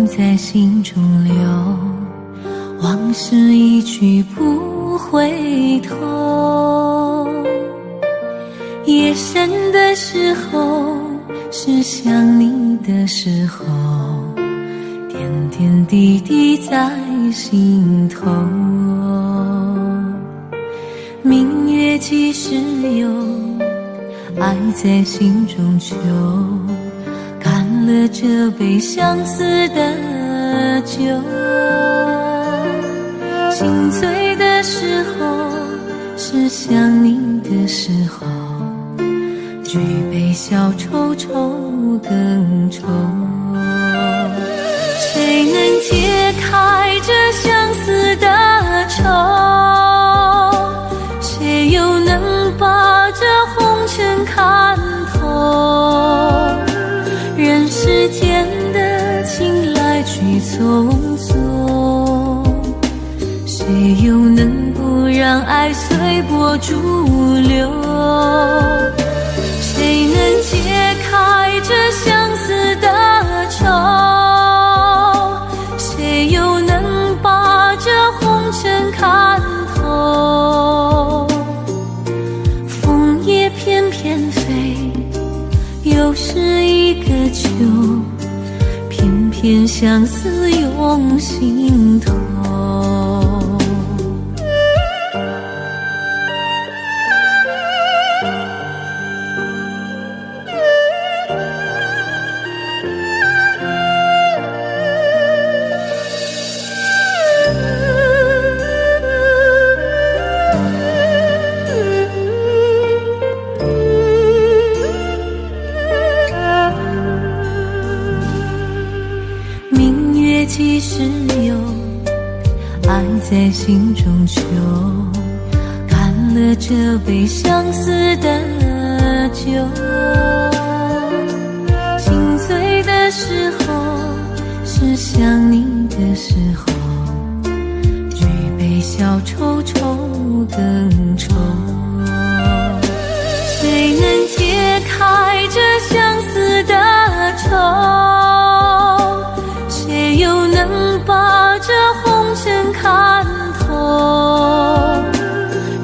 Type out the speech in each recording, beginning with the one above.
在心中流，往事一去不回头。夜深的时候，是想你的时候，点点滴滴在心头。明月几时有，爱在心中求，干了这杯相思的酒。心醉的时候，是想你的时候，举杯消愁愁更愁。谁能解开这相思的愁？谁又能把这红尘看透？人世间的情来去匆匆，谁又能不让爱随波逐流？谁能解开这相思的愁？谁又能把这红尘看透？枫叶翩翩飞，又是一个秋，偏偏相思涌心头。几时有，爱在心中求，干了这杯相思的酒。心醉的时候，是想你的时候，举杯消愁愁更愁。谁能解开这相思的愁？谁又能把这红尘看透？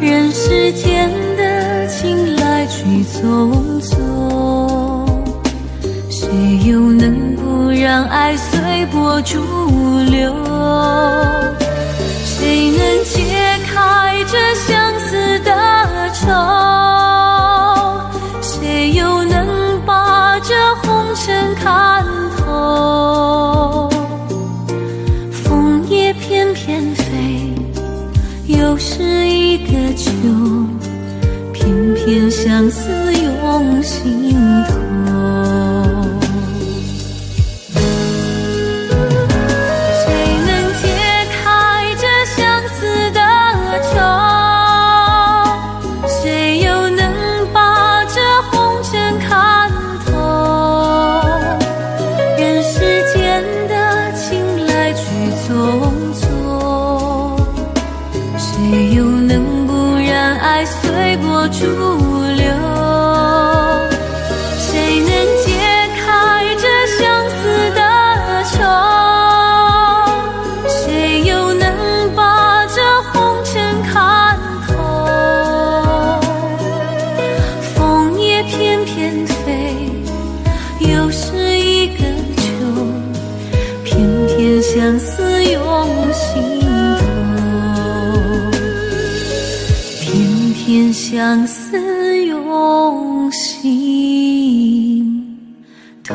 人世间的情来去匆匆，谁又能不让爱随波逐流？谁能解开这相思的愁？谁又能把这红尘看透？枫叶翩翩飞，又是一个秋，偏偏相思涌心头。谁能解开这相思的愁？谁又能把这红尘看透？人世间的情来去匆匆，谁又能不让爱随波逐流？谁能解开这相思的愁？谁又能把这红尘看透？枫叶翩翩飞，又是一个秋，偏偏相思涌心头，偏偏相思涌心头。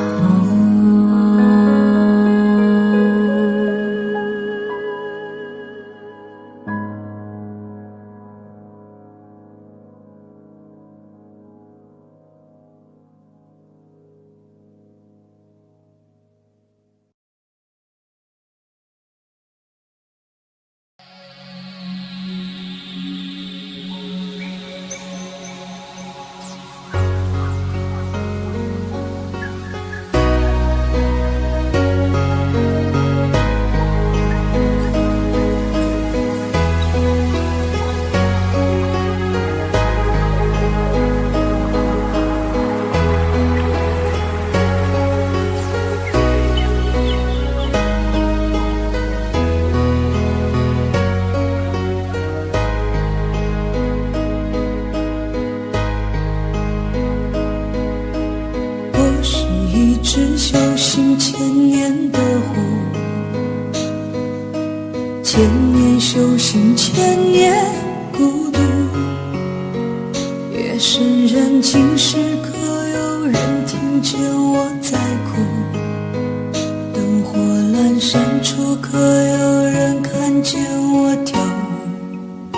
千年修行，千年孤独。夜深人静时，可有人听见我在哭？灯火阑珊处，可有人看见我跳舞？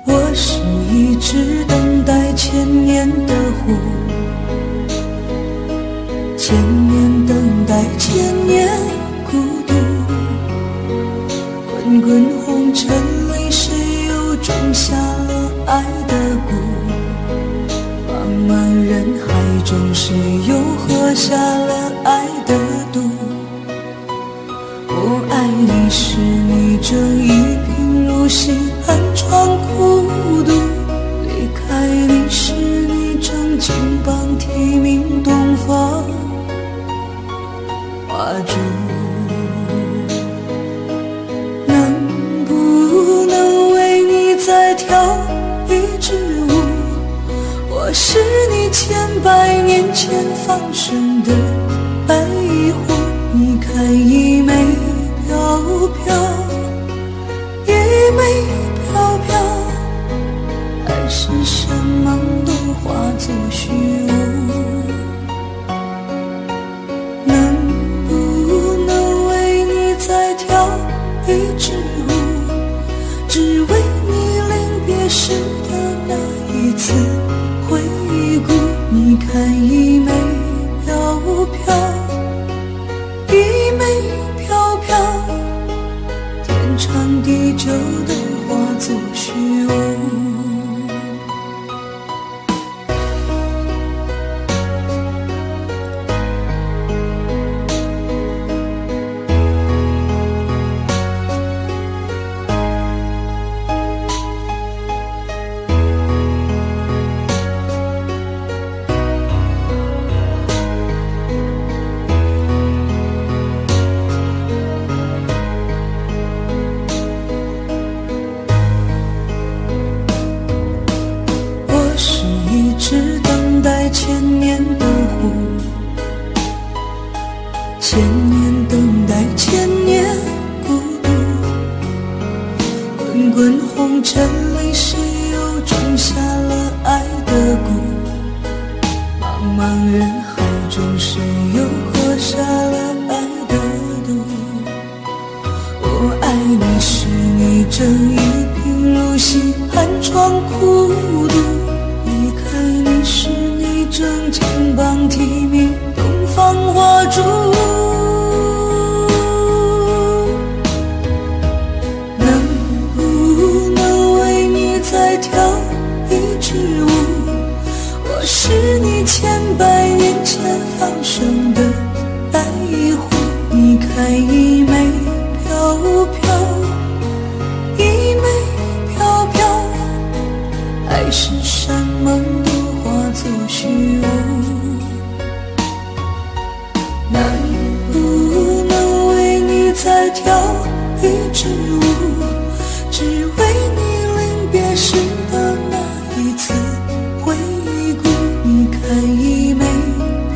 我是一只等待千年的湖，千年等待，千年孤独。滚滚红尘里，谁又种下了爱的蛊？茫茫人海中，谁又喝下了爱的毒？我爱你时，你正一贫如洗，寒窗苦读；离开你时，你正金榜题名，东方花烛。能不能为你再跳一支舞？我是你千百年前放生的白衣湖，你看一枚飘飘，一枚飘飘，还是山盟都化作虚无？能不能为你再跳一支舞？只为你临别时的那一次回顾。你看一枚飘飘，一枚飘飘，天长地久都化作虚无。是等待千年的湖，千年等待，千年孤独。滚滚红尘里，谁又种下了爱的蛊？茫茫人海中，谁又喝下了爱的毒？我爱你时，你正一贫如洗，寒窗苦读；离开你时，你正金榜题名，东方花烛。能不能为你再跳一支舞？我是你千百年前放生的白衣湖，你看一枚飘飘，一枚飘飘，还是山盟都化作虚无？能不能为你再跳一支舞？只为你临别时的那一次回顾。你看一枚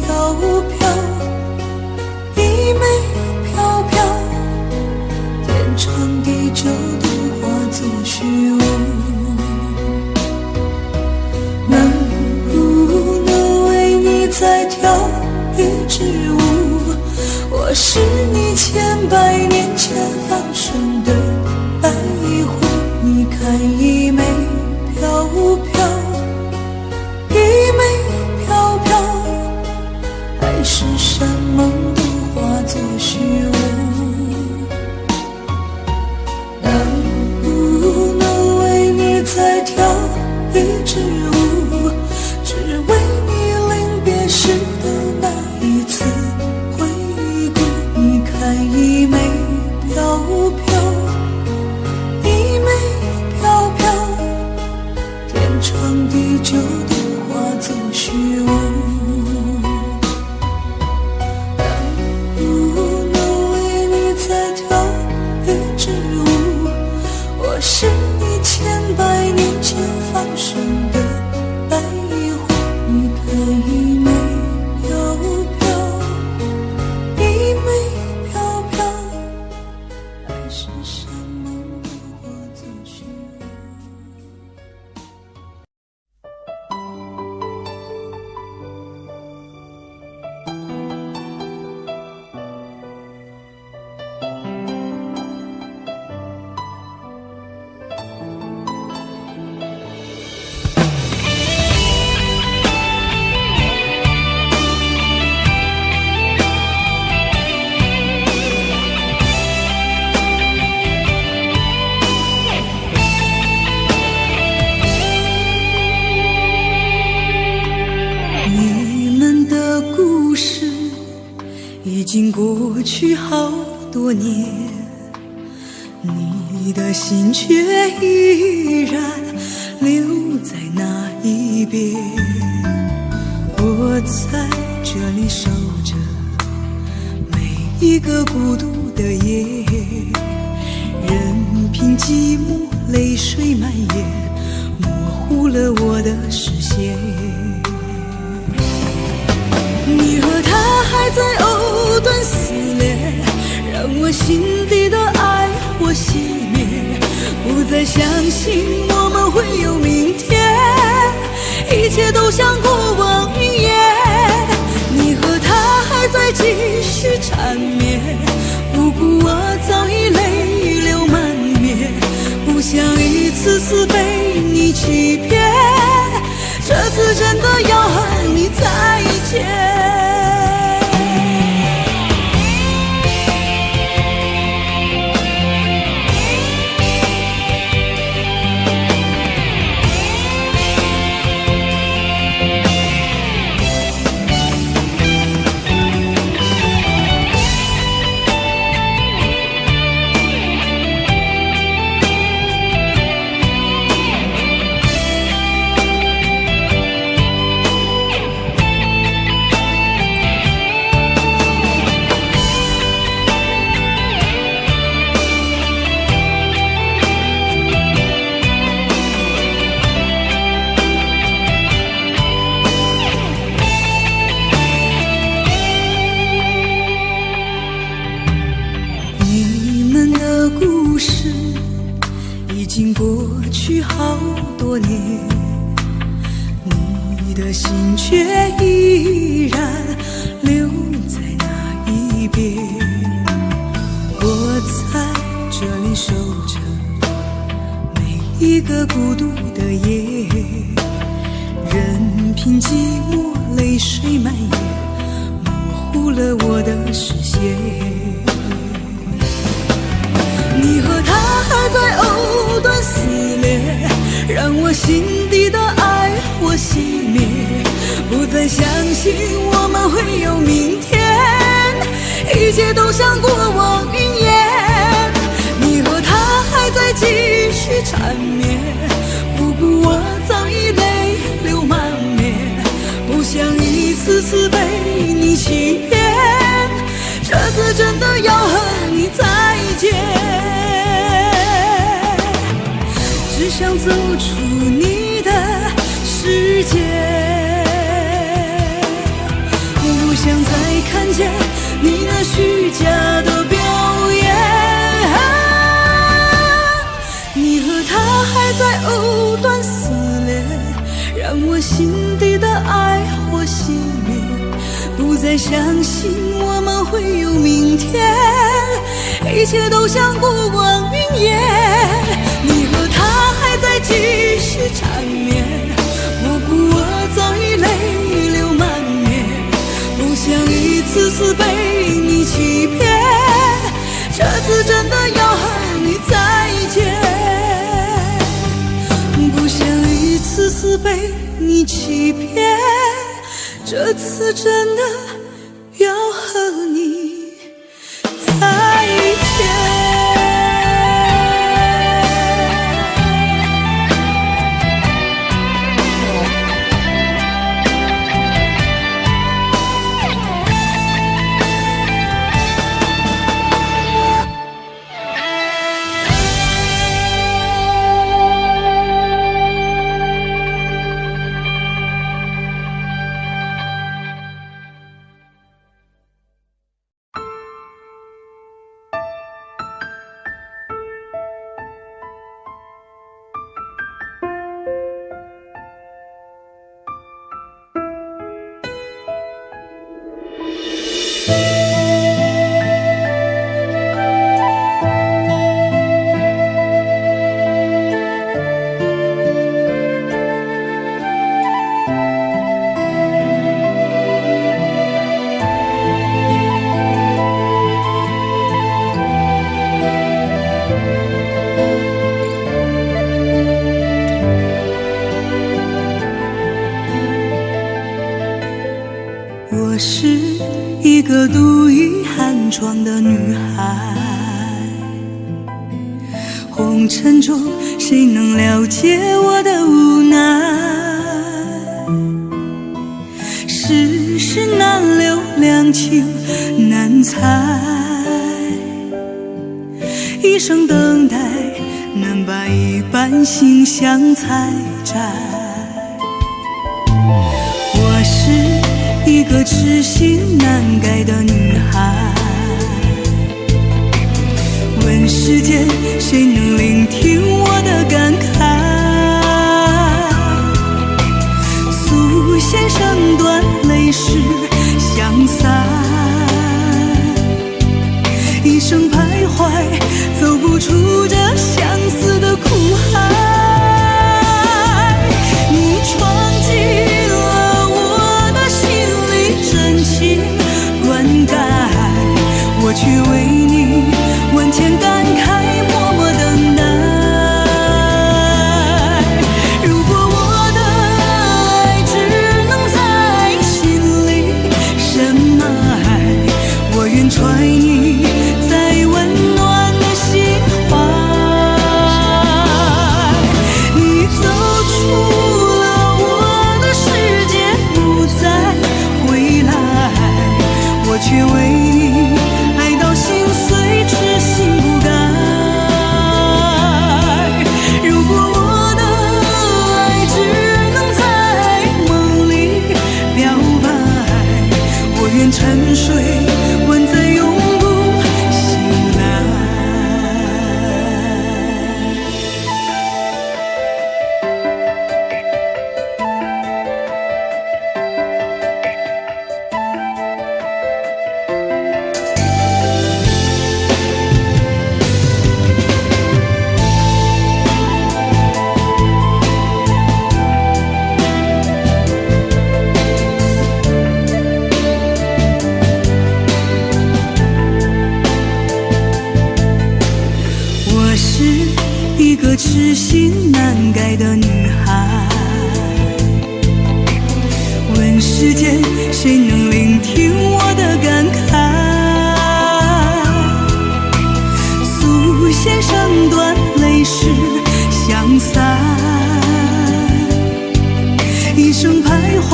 飘飘，一枚飘飘，天长地久都化作虚无。能不能为你再跳一支舞？我是你千百年前放生的白衣湖，你看一枚飘飘，一枚飘飘，还是山盟都化作虚无？能不能为你再跳一支舞？只为你临别时的那一次回顾。你看一枚飘飘，一枚飘飘，天长地久都化作虚无。能不能为你再跳一支舞？我是你千百年前放生的白衣湖，你看一枚飘飘，一枚飘飘，过去好多年，你的心却依然留在那一边。我在这里守着每一个孤独的夜，任凭寂寞泪水蔓延，模糊了我的视线。你和他还在藕断丝连，让我心底的爱火熄灭，不再相信我们会有明天，一切都像过往云烟。你和他还在继续缠绵，不顾我早已泪流满面，不想一次次被你欺骗，这次真的要和你再见。故事已经过去好多年，你的心却依然留在那一边。我在这里守着每一个孤独的夜，任凭寂寞泪水蔓延，模糊了我的视线。你和他还在藕断丝连，让我心底的爱火熄灭，不再相信我们会有明天，一切都像过往云烟。你和他还在继续缠绵，不顾我早已泪流满面，不想一次次被你欺骗，这次真的要和你再见。只想走出你的世界，不想再看见你那虚假的表演。你和他还在藕断丝连，让我心底的爱火熄灭，不再相信我们会有明天，一切都像过往云烟。你和他还在继续缠绵，不顾我早已泪流满面，不想一次次被你欺骗，这次真的要和你再见。不想一次次被你欺骗，这次真的要和你再见。方的女孩。红尘中谁能了解我的无奈？世事难留，两情难猜，一生等待，难把一半心相采摘。我是一个痴心难改的女孩，问世间谁能聆听我的感慨？素线声断，泪湿相散，一生徘徊，走不出这相思的苦海。你闯进了我的心里，真情灌溉，我却为你万千感慨，默默等待。如果我的爱只能在心里深埋，我愿揣你在温暖的心怀。你走出了我的世界，不再回来，我却为你爱到心碎，痴心不改。如果我的爱只能在梦里表白，我愿沉睡，万载永不醒来。我是一个痴心难改的女孩，问世间谁能聆听我的感慨？素线声断，泪湿相散，一生徘徊，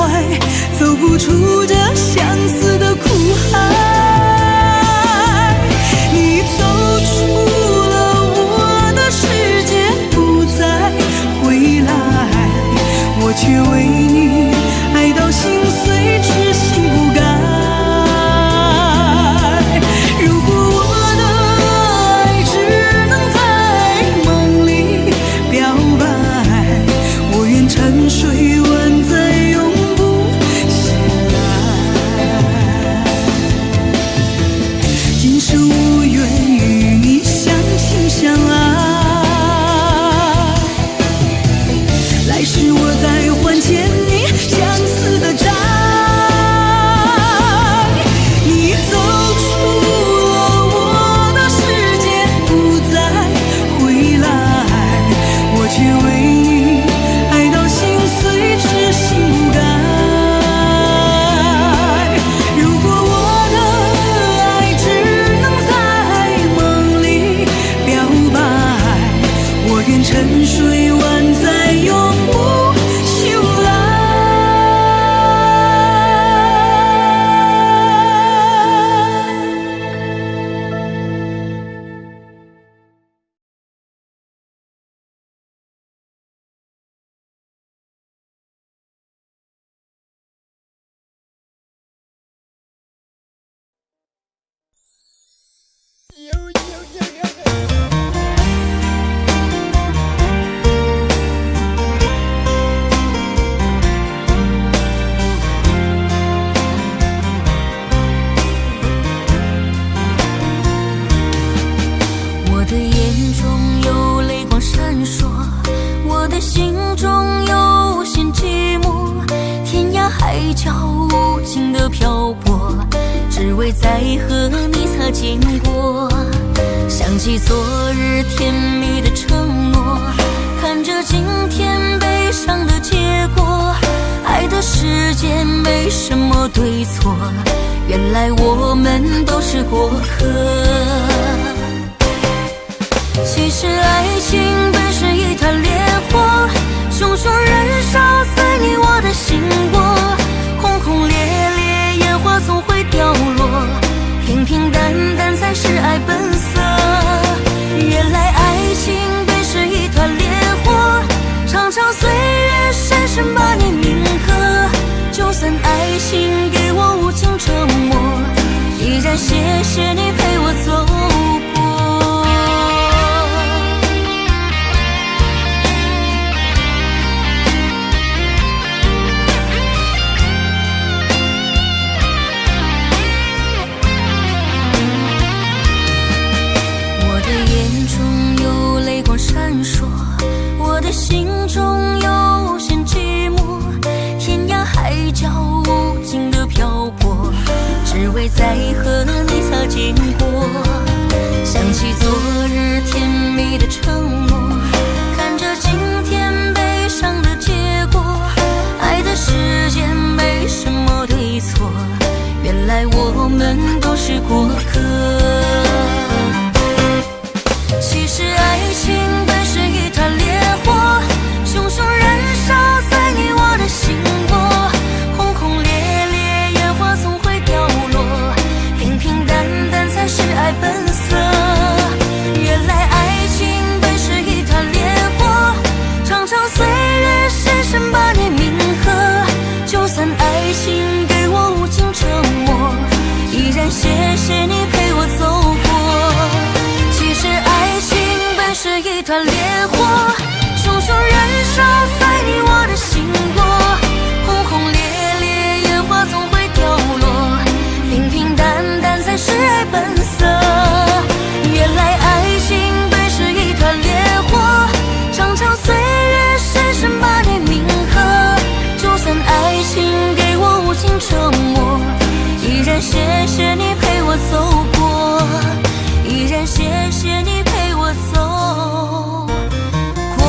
走不出这相思的苦海。你走出了我的世界，不再回来，我却为你爱到心碎，痴心不改。如果我的爱只能在梦里表白，我愿沉睡，万载永不醒来。今生无缘与你相亲相爱，来世我再还欠你相思的债。你走出了我的世界，不再回来，我却为你爱到心碎，痴心不改。如果我的爱只能在梦里表白，我愿沉睡，万载永不醒来。我的眼中有泪光闪烁，我的心中有无限寂寞，天涯海角无尽的漂泊，只为再和你擦肩过。想起昨日甜蜜的承诺，看着今天悲伤的结果，爱的世界没什么对错，原来我们都是过客。其实爱情本是一团烈火，熊熊燃烧在你我的心窝，轰轰烈烈烟花总会掉落，平平淡淡才是爱本色。原来爱情本是一团烈火，长长岁月深深把你铭刻。就算爱情给我无情折磨，依然谢谢你陪我走过。我的眼中有泪光闪烁，我的心中有无限寂寞，天涯海角无尽的漂泊，只为再和你擦肩过。想起昨日甜蜜的承诺，看着今天悲伤的结果，爱的世界没什么对错，原来我们都是过客。其实爱情本是一团烈火，熊熊燃烧在你我的心窝，轰轰烈烈烟花总会掉落，平平淡淡才是爱本色。原来爱情本是一团烈火，长长岁月深深把你铭刻。就算爱情给我无尽折磨，依然谢谢你陪我走过。其实爱情本是一团烈火，熊熊燃烧在你我的心窝，轰轰烈烈烟花总会掉落，平平淡淡才是爱本色。原来爱情本是一团烈火，长长岁月深深把你铭刻。就算爱情给我无尽折磨，依然谢谢你陪我走过，依然谢谢你陪我走过。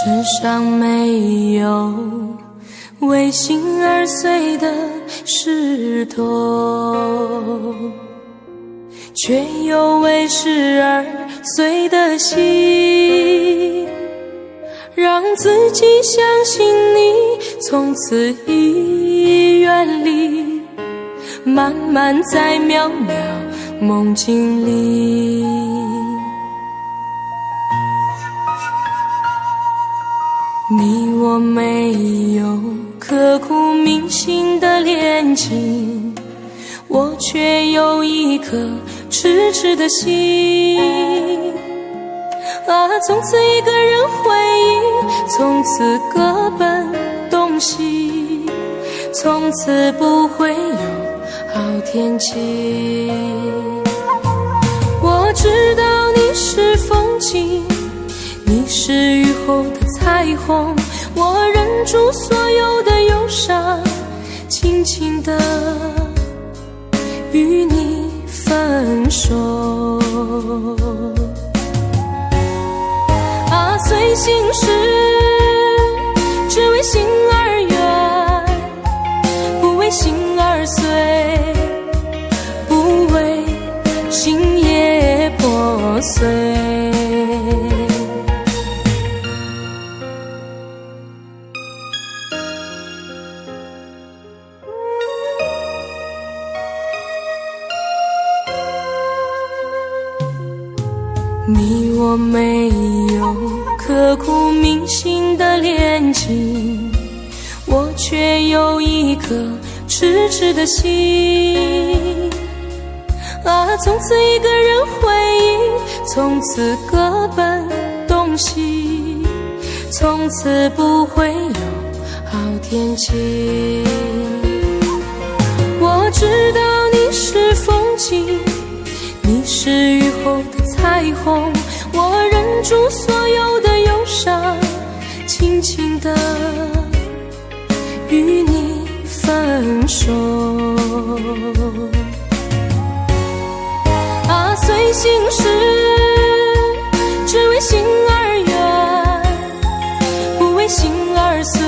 世上没有为心而碎的石头，却有为事而碎的心。让自己相信你，从此已远离，慢慢在渺渺梦境里。你我没有刻骨铭心的恋情，我却有一颗痴痴的心。啊，从此一个人回忆，从此各奔东西，从此不会有好天气。我知道你是风景，你是雨后的彩虹，我忍住所有的忧伤，轻轻地与你分手。啊，随心事只为心而远，不为心而碎，不为心也破碎。你我没有刻骨铭心的恋情，却有一颗痴痴的心。啊，从此一个人回忆，从此各奔东西，从此不会有好天气。我知道你是风景，你是雨后的彩虹，我忍住所有的忧伤，轻轻地与你分手。啊，随心事，只为心而远，不为心而碎，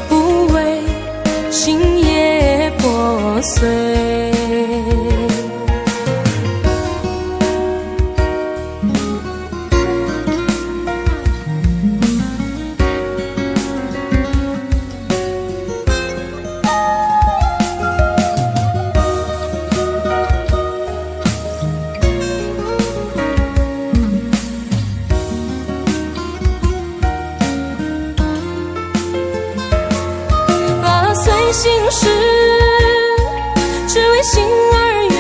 不为心也破碎。心事，只为心而远，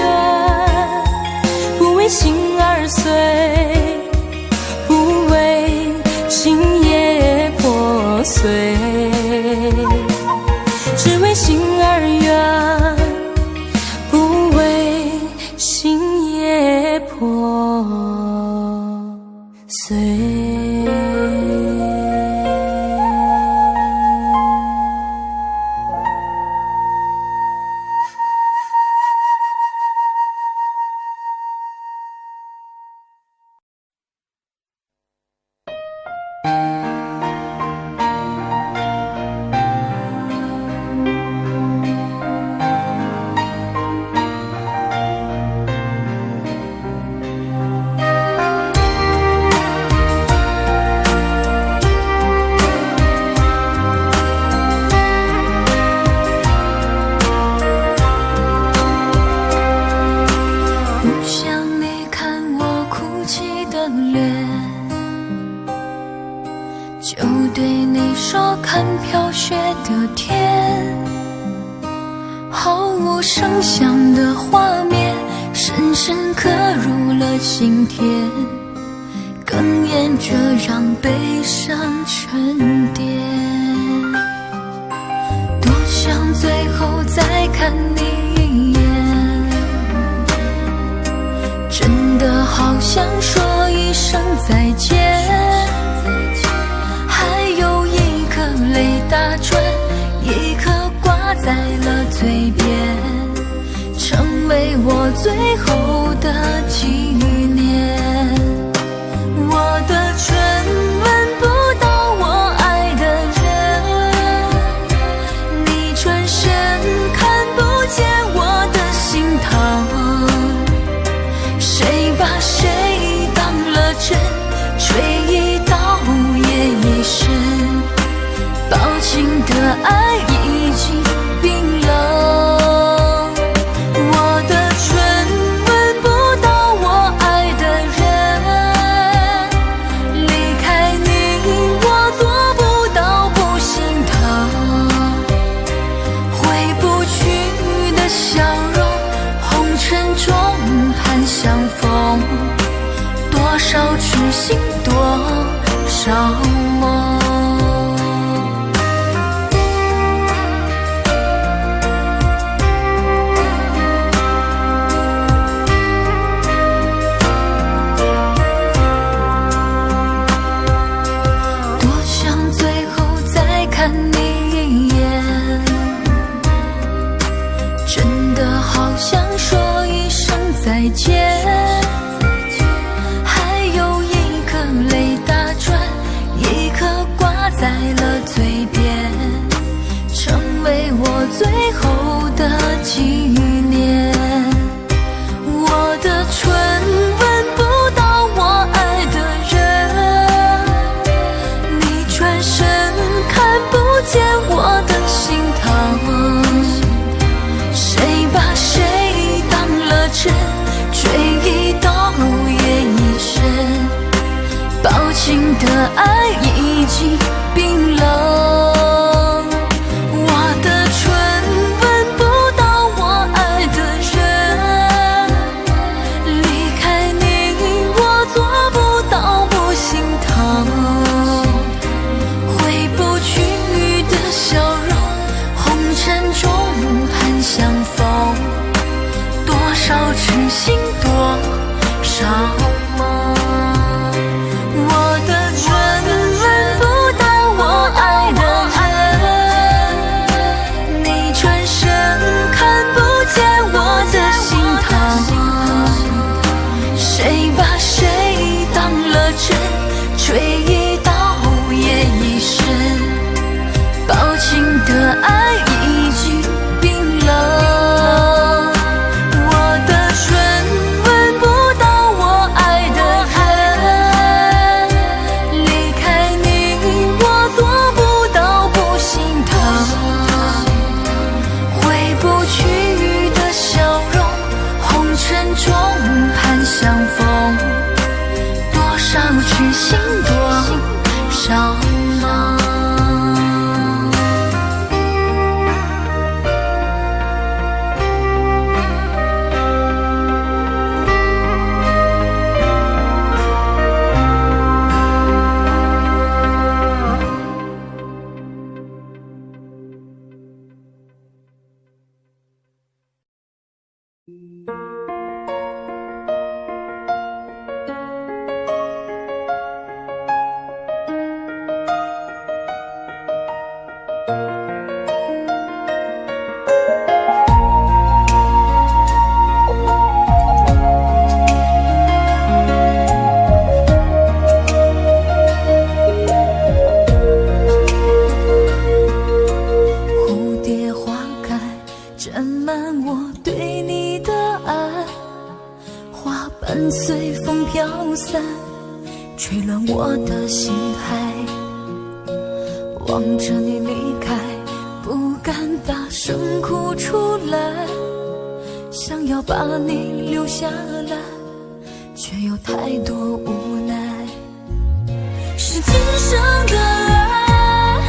不为心而碎，不为心也破碎。只为心而远，不为心也破碎。就对你说看飘雪的天，毫无声响的画面深深刻入了心田，哽咽着让悲伤沉淀。多想最后再看你一眼，真的好想说一声再见，泪打转，一颗挂在了嘴边，成为我最后的纪念。我的唇吻不到我爱的人，你转身看不见我的心疼，谁把谁当了真，吹一刀也一生，抱紧的爱已经冰冷，我的唇吻不到我爱的人，离开你我做不到不心疼，回不去的笑容，红尘中盼相逢，多少痴心多少梦。再见，还有一颗泪打转，一颗挂在了嘴边，成为我最后的纪念。我的唇吻不到我爱的人，你转身看不见我的心疼，谁把谁当了真，吹一刀也一生，抱紧的爱已经冰冷，痴心多少梦。我的唇吻不到我爱的人，你转身看不见我的心疼。谁把谁当了真，吹一刀也一生，薄情的爱已经冰冷。我的唇吻不到我爱的人，离开你我做不到不心疼。回不去的笑容，红尘中盼相逢，多少痴心多少梦。伴随风飘散，吹乱我的心海。望着你离开，不敢大声哭出来，想要把你留下来，却有太多无奈。是今生的爱，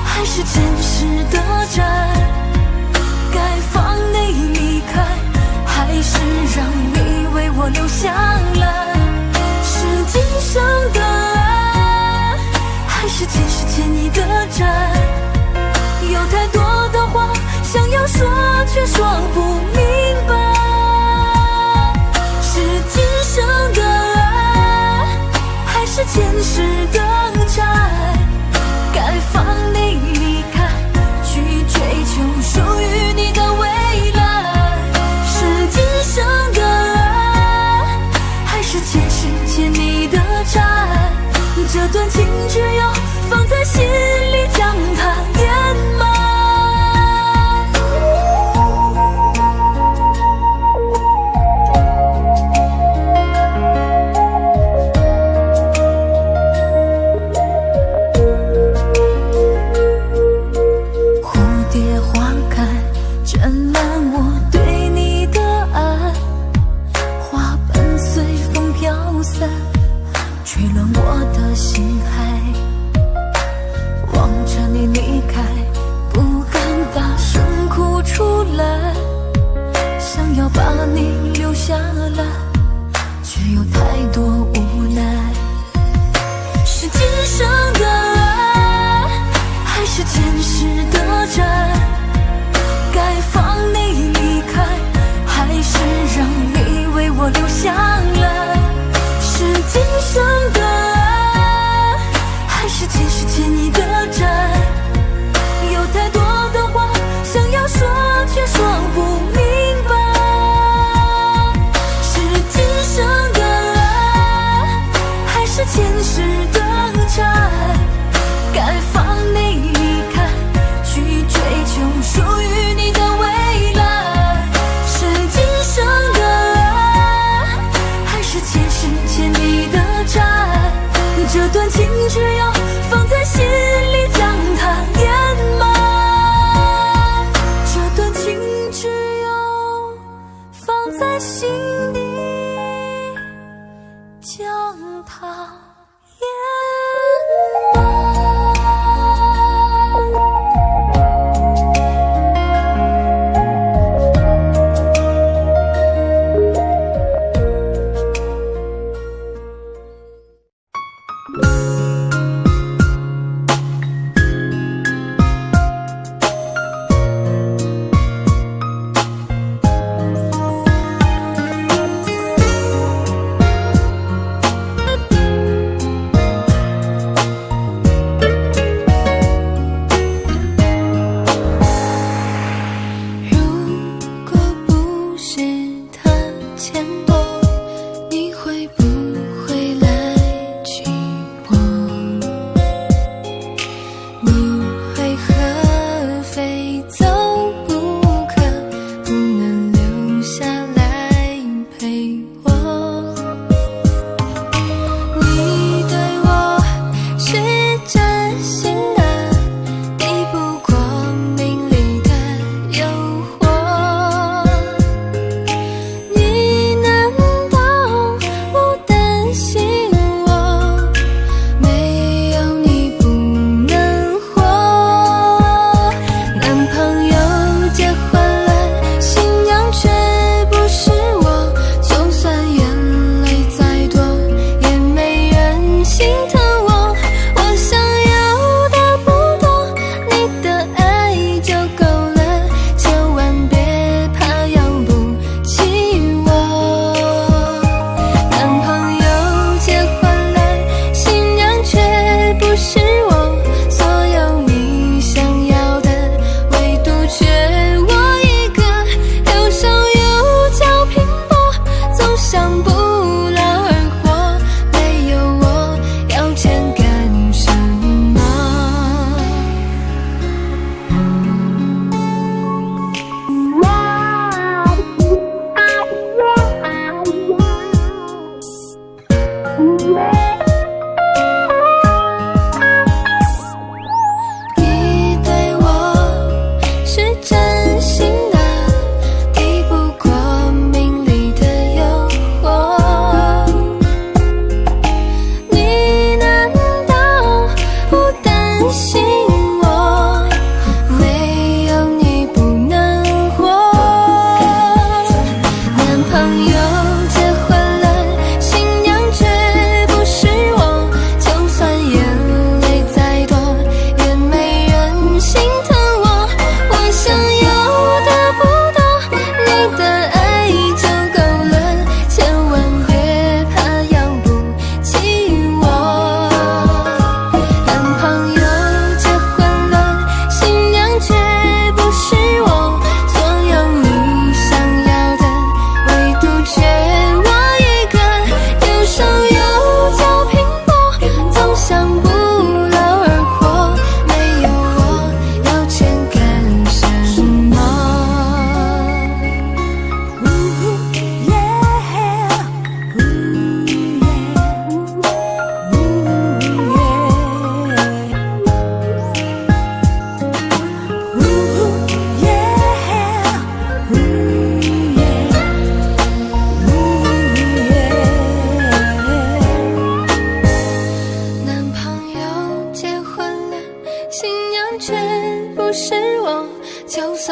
还是前世的债？该放你离开，还是让你为我留下来？是今生的爱，还是前世欠你的债？有太多的话想要说，却说不明白。是今生的爱，还是前世的债？该放你离开，去追求属于你的未来。是今生的爱，还是前世欠你的债？这段情只有放在心里，将它掩埋。吹乱我的心海，望着你离开，不敢大声哭出来，想要把你留下来，却有太多无奈。是今生的爱，还是前世的债？该放你离开，还是让你为我留下来？是今生的爱，还是前世欠你的债？有太多的话想要说，却说不明白。是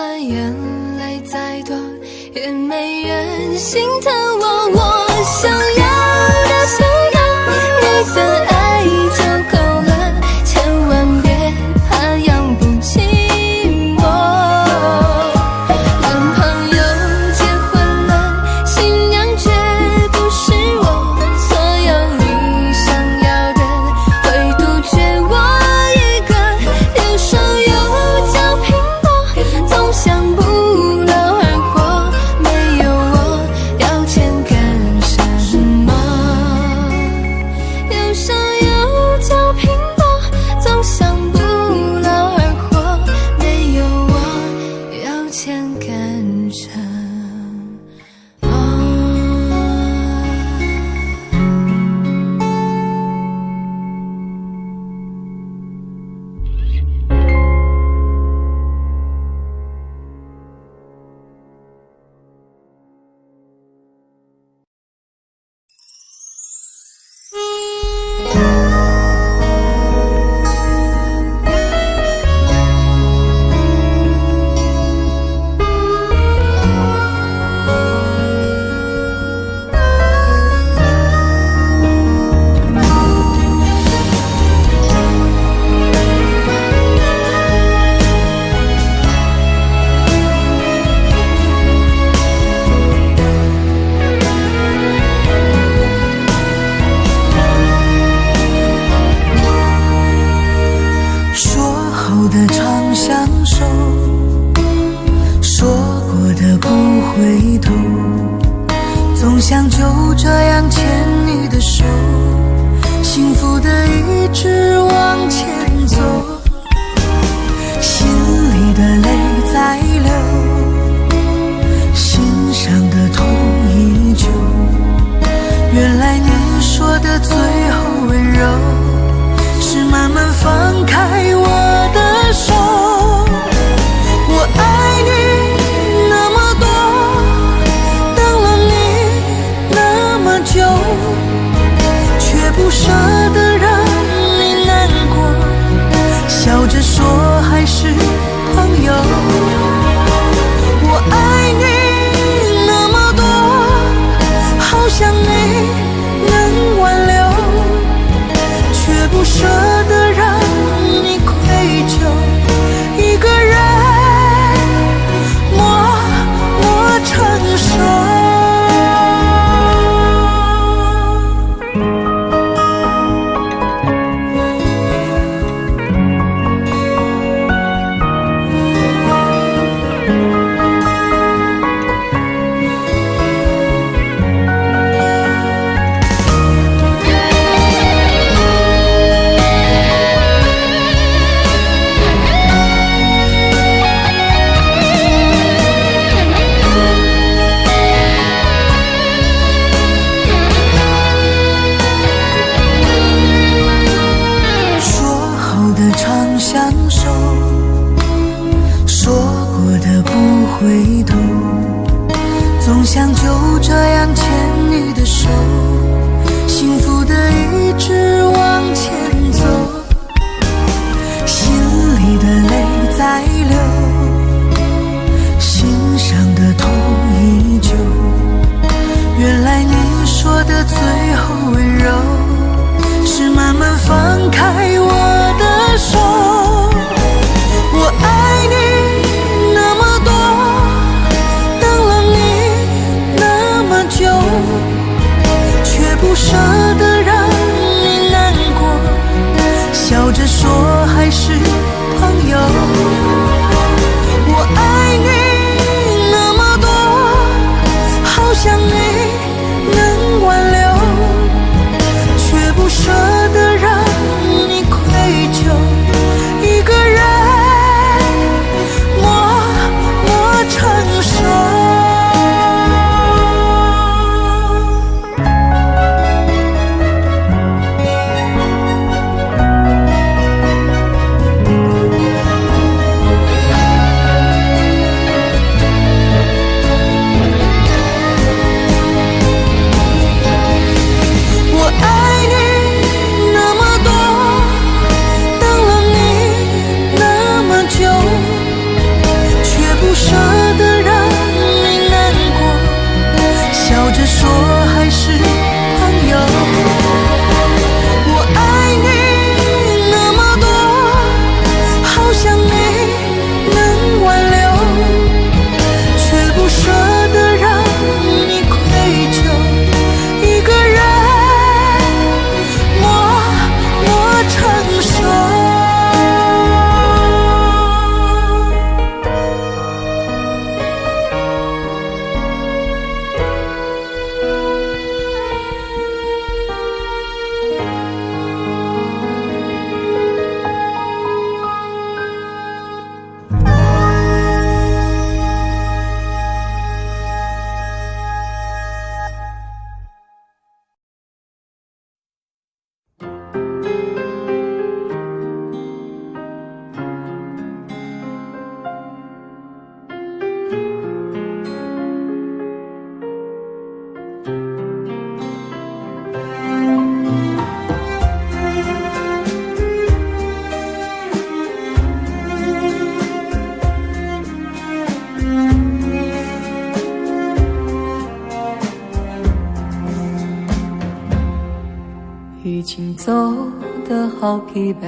算眼泪再多，也没人心疼我。我想要的只要你的爱就够了，千万别怕养不起我。男朋友结婚了，新娘却不是我，所有你想要的唯独缺我一个。留守又叫拼搏，总想不劳而获，没有我要钱干什么？留守又叫拼搏，总想不劳而获，没有我要钱干什么？说好的长相守，说过的不回头，总想就这样牵你的手，幸福的一直往前走，心里的泪在流，心上的痛依旧。原来你说的最后温柔，是慢慢放开我的手。我爱你那么多，等了你那么久，却不舍得让你难走得好疲惫，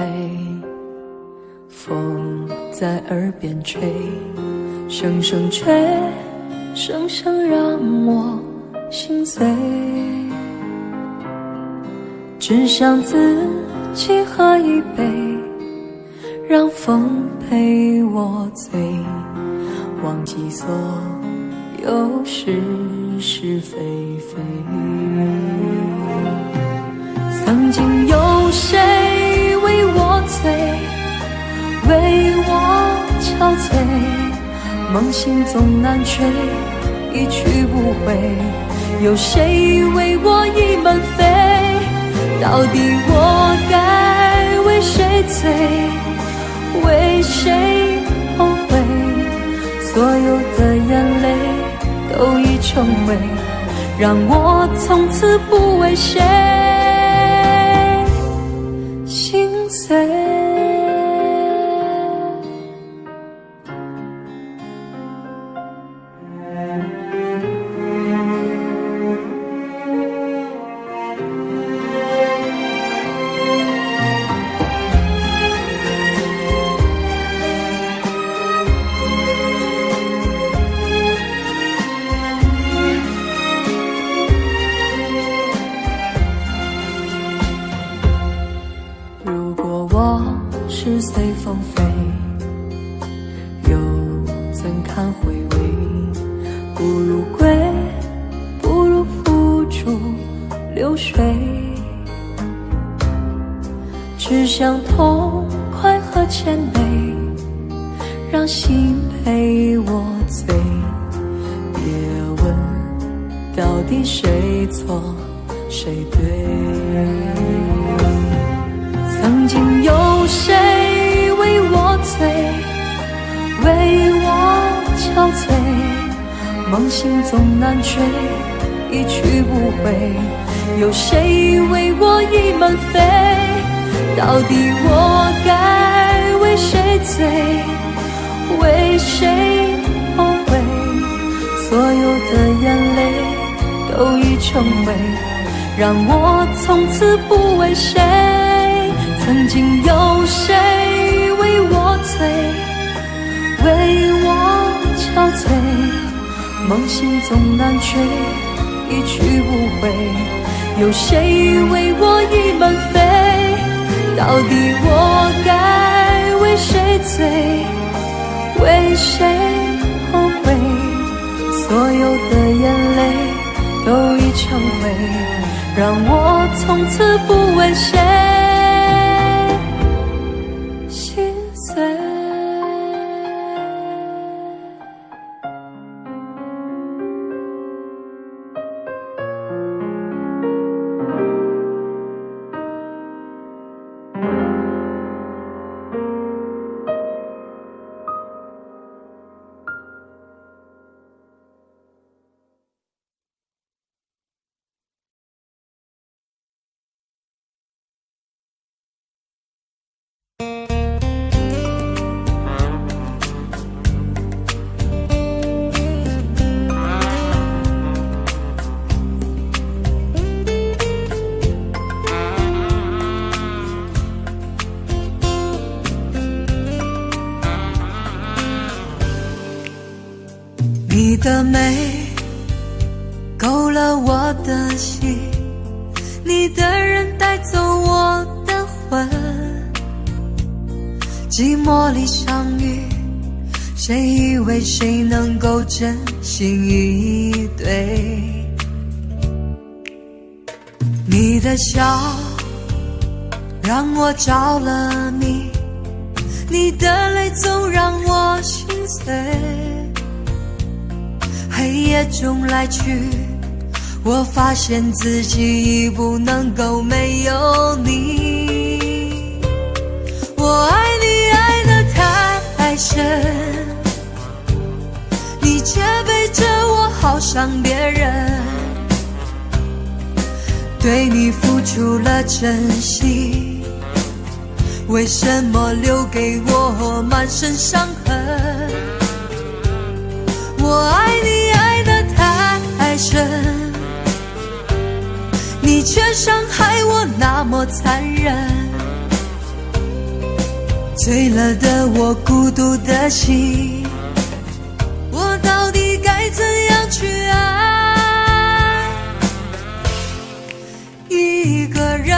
风在耳边吹，声声吹，声声让我心碎。只想自己喝一杯，让风陪我醉，忘记所有是是非非。曾经有谁为我醉，为我憔悴，梦醒总难睡，一去不回。有谁为我倚门飞？到底我该为谁醉，为谁后悔？所有的眼泪都已成灰，让我从此不为谁心碎。是随风飞，又怎堪回味？不如归，不如付诸流水。只想痛快和谦卑，让心陪我醉。别问到底谁错谁对。曾经有谁为我醉，为我憔悴，梦醒总难睡，一去不回。有谁为我倚门飞？到底我该为谁醉，为谁后悔？所有的眼泪都已成灰，让我从此不为谁。曾经有谁为我醉，为我憔悴，梦醒总难睡，一去不回。有谁为我倚门飞？到底我该为谁醉，为谁后悔？所有的眼泪都已成灰，让我从此不为谁心碎。你的美勾了我的心，你的人带走我的魂。寂寞里相遇，谁以为谁能够真心以对？你的笑让我着了迷，你的泪总让我心碎。黑夜中来去，我发现自己已不能够没有你。我爱你爱得太深，你却背着我好伤别人。对你付出了真心，为什么留给我满身伤痕？我爱你爱得太深，你却伤害我那么残忍。醉了的我，孤独的心，我到底该怎样去爱一个人？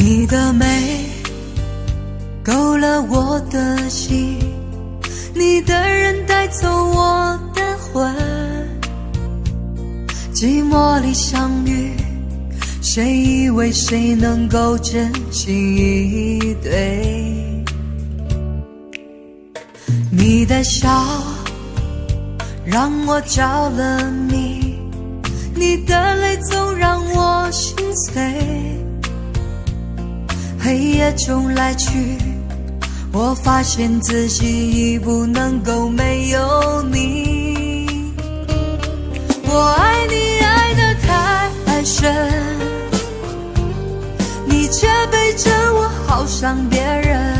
你的美勾了我的心，你的人带走我的魂。寂寞里相遇，谁以为谁能够真心以对？你的笑让我着了迷，你的泪总让我心碎。黑夜中来去，我发现自己已不能够没有你。我爱你爱得太深，你却背着我好伤别人。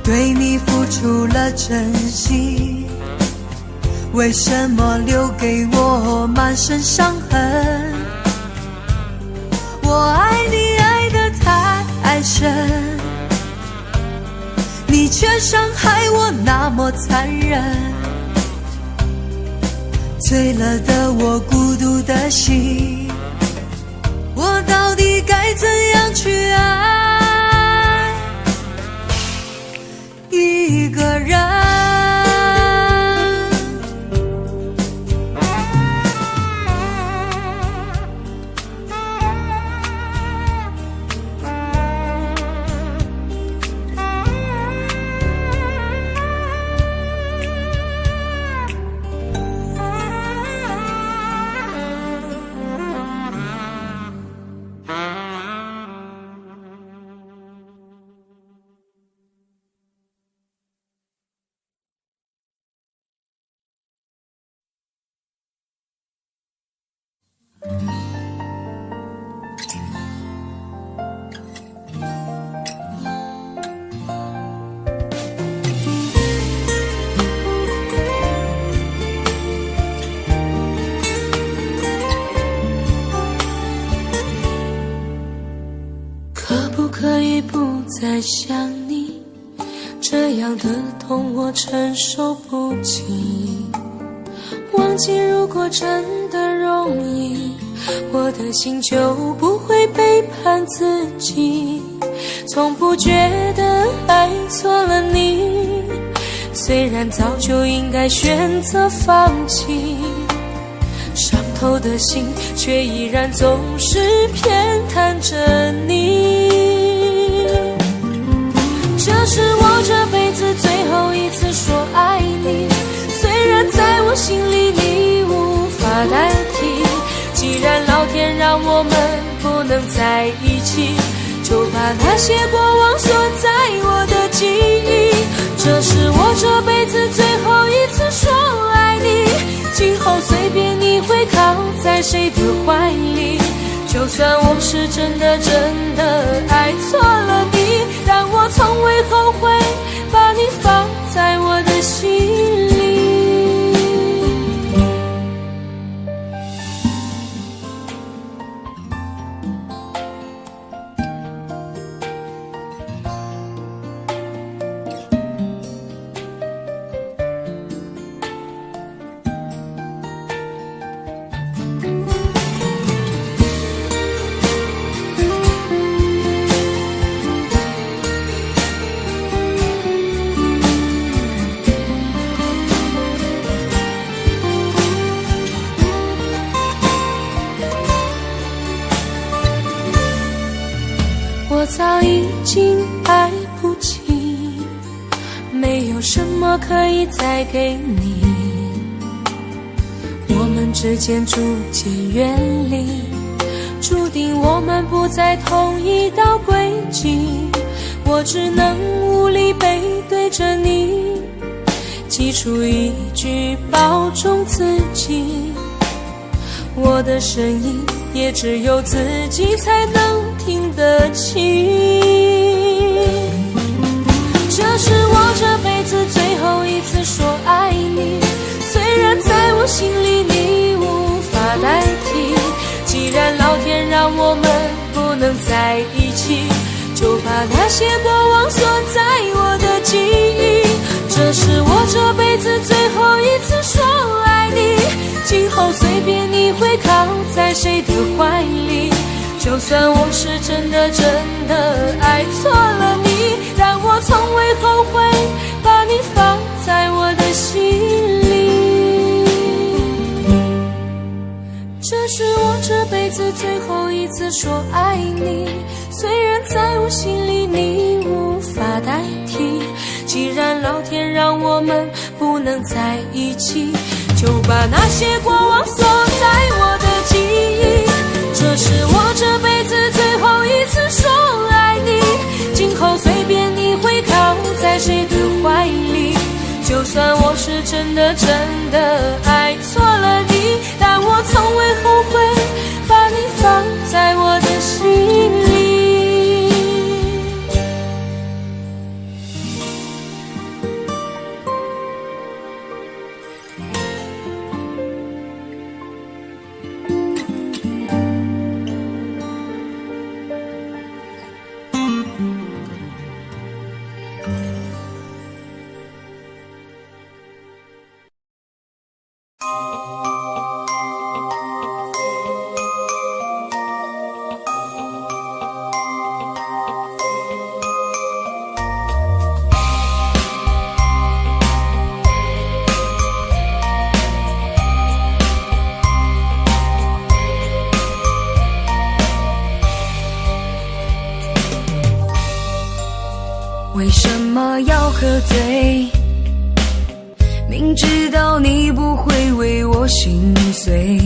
对你付出了真心，为什么留给我满身伤痕？我爱你爱得太深，你却伤害我那么残忍。醉了的我，孤独的心，我到底该怎样去爱一个人？可不可以不再想你？这样的痛我承受不起。忘记如果真的容易，我的心就不会背叛自己。从不觉得爱错了你，虽然早就应该选择放弃，伤透的心却依然总是偏袒着你。这是我这辈子最后一次说爱你，虽然在我心里你无法代替。既然老天让我们不能在一起，就把那些过往锁在我的记忆。这是我这辈子最后一次说爱你，今后随便你会靠在谁的怀里。就算我是真的爱错了你，但我从未后悔把你放在我的心里。早已经来不及，没有什么可以再给你，我们之间逐渐远离，注定我们不在同一道轨迹，我只能无力背对着你，挤出一句保重自己，我的声音也只有自己才能听得清。这是我这辈子最后一次说爱你，虽然在我心里你无法代替，既然老天让我们不能在一起，就把那些过往锁在我的记忆。这是我这辈子最后一次说爱你，今后随便你会靠在谁的怀里，就算我是真的爱错了你，但我从未后悔把你放在我的心里。这是我这辈子最后一次说爱你，虽然在我心里你无法代替，既然老天让我们不能在一起，就把那些过往锁在我的记忆。这是我这辈子最后一次说爱你，今后随便你会靠在谁的怀里，就算我是真的爱错了你，但我从未后悔把你放在我的心里。为什么要喝醉？明知道你不会为我心碎，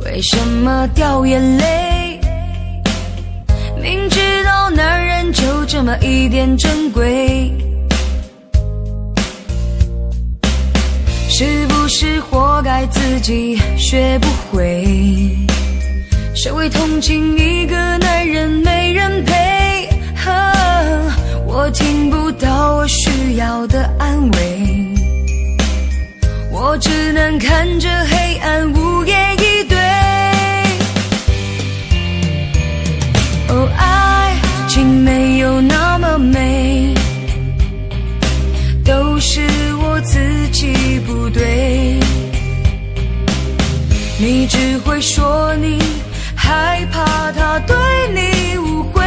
为什么掉眼泪？明知道男人就这么一点珍贵，是不是活该自己学不会？谁会同情一个男人没人陪？我听不到我需要的安慰，我只能看着黑暗无言以对。哦，爱情没有那么美，都是我自己不对。你只会说你害怕他对你误会。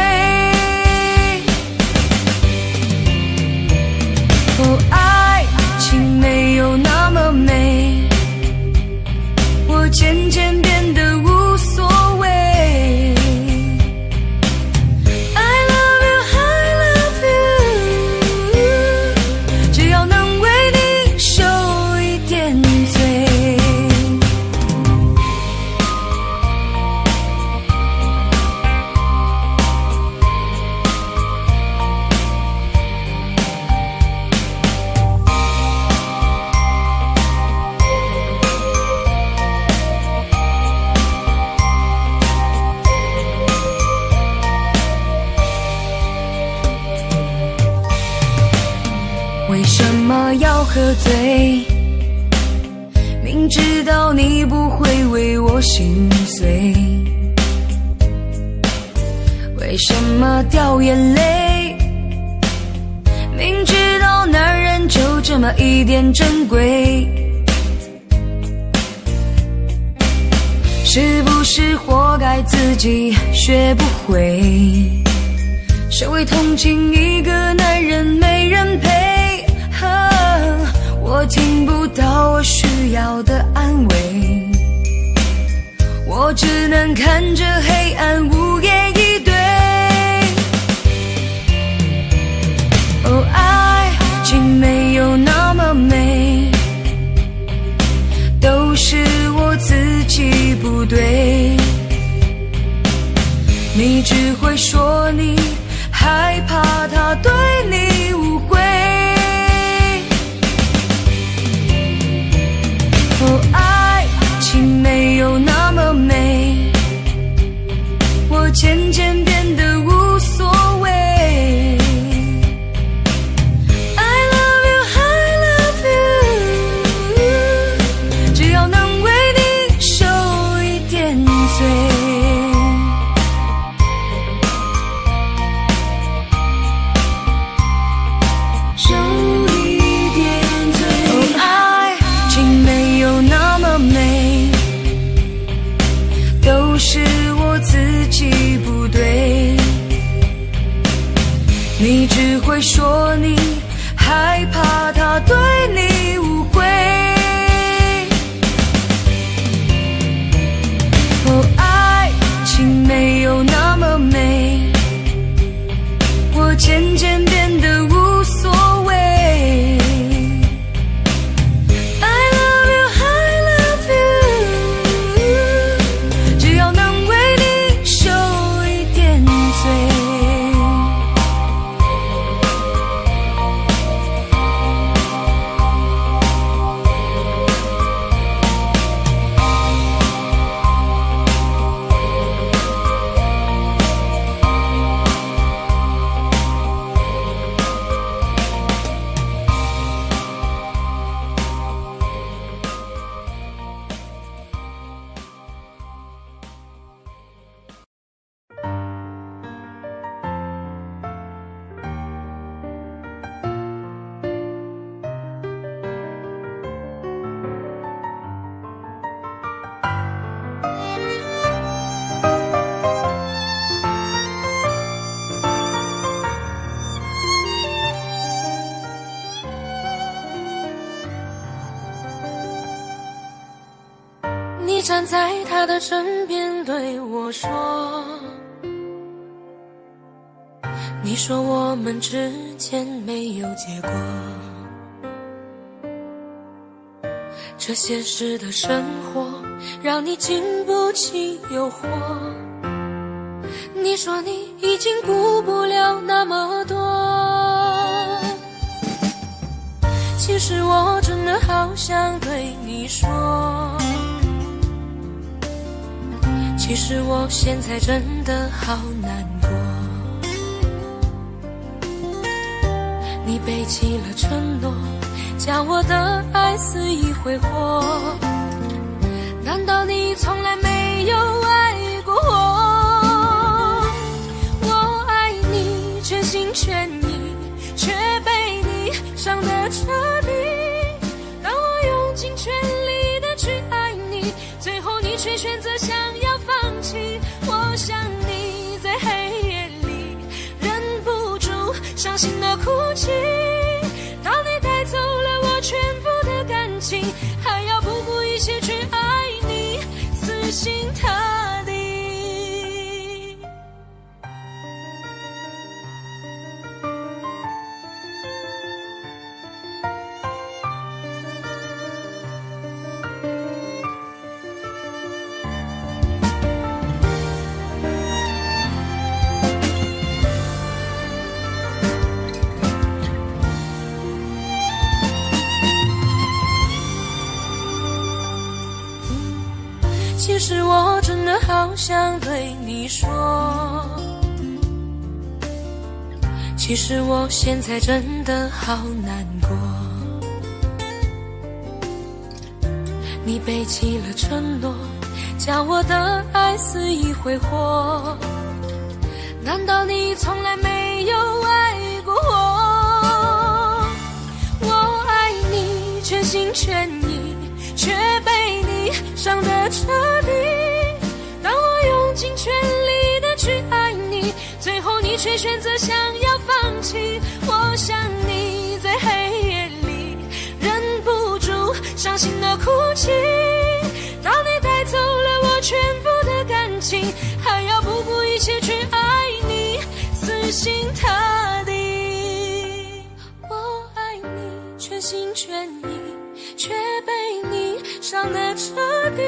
哦，爱情没有那么美，我渐渐变得无所谓。I love you, I love you， 只要能为你受一点罪。为什么要喝醉？明知道你不会为我心碎，为什么掉眼泪？明知道男人就这么一点珍贵，是不是活该自己学不会？谁会同情一个男人没人陪？我听不到我需要的安慰，我我只能看着黑暗无言以对。哦，爱情没有那么美，都是我自己不对。你只会说你害怕他对你误会。哦，爱情没有那么美，我渐渐变得无所谓。I love you, I love you， 只要能为你受一点罪。是我自己不对，你只会说你害怕他对你误会。哦，爱情没有那么美，我渐渐变得无所谓。你站在他的身边对我说，你说我们之间没有结果，这现实的生活让你经不起诱惑。你说你已经顾不了那么多，其实我真的好想对你说，其实我现在真的好难过。你背弃了承诺，将我的爱肆意挥霍，难道你从来没有爱过我？我爱你全心全意，却被你伤得彻底。当我用尽全力的去爱你，最后你却选择想要放弃。我想你在黑夜里忍不住伤心的哭泣，当你带走了我全部的感情，还要不顾一切去爱你，死心塌地。其实我真的好想对你说，其实我现在真的好难过。你背弃了承诺，将我的爱肆意挥霍，难道你从来没有爱过我？我爱你全心全意，却被你伤得彻底。当我用尽全力的去爱你，最后你却选择想要放弃。我想你在黑夜里忍不住伤心的哭泣，当你带走了我全部一切去爱你，死心塌地。我爱你，全心全意，却被你伤得彻底。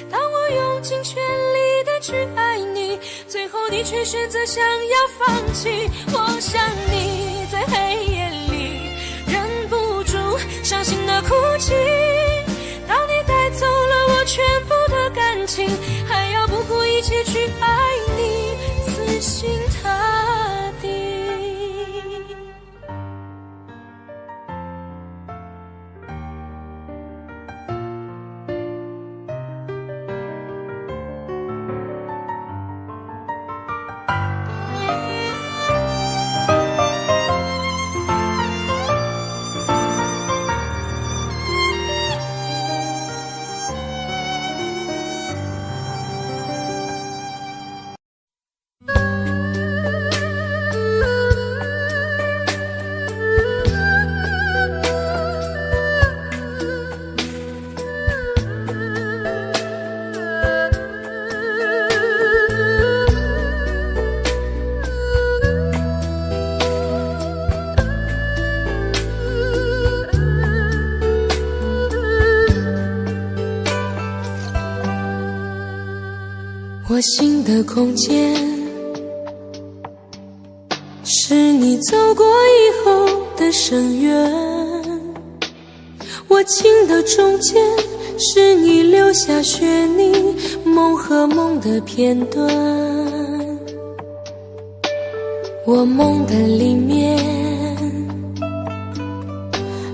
当我用尽全力的去爱你，最后你却选择想要放弃。我想你在黑夜里忍不住伤心的哭泣，当你带走了我全部的感情，还要不顾一切去爱你，死心塌地。我心的空间，是你走过以后的深渊；我情的中间，是你留下血泥，梦和梦的片段。我梦的里面，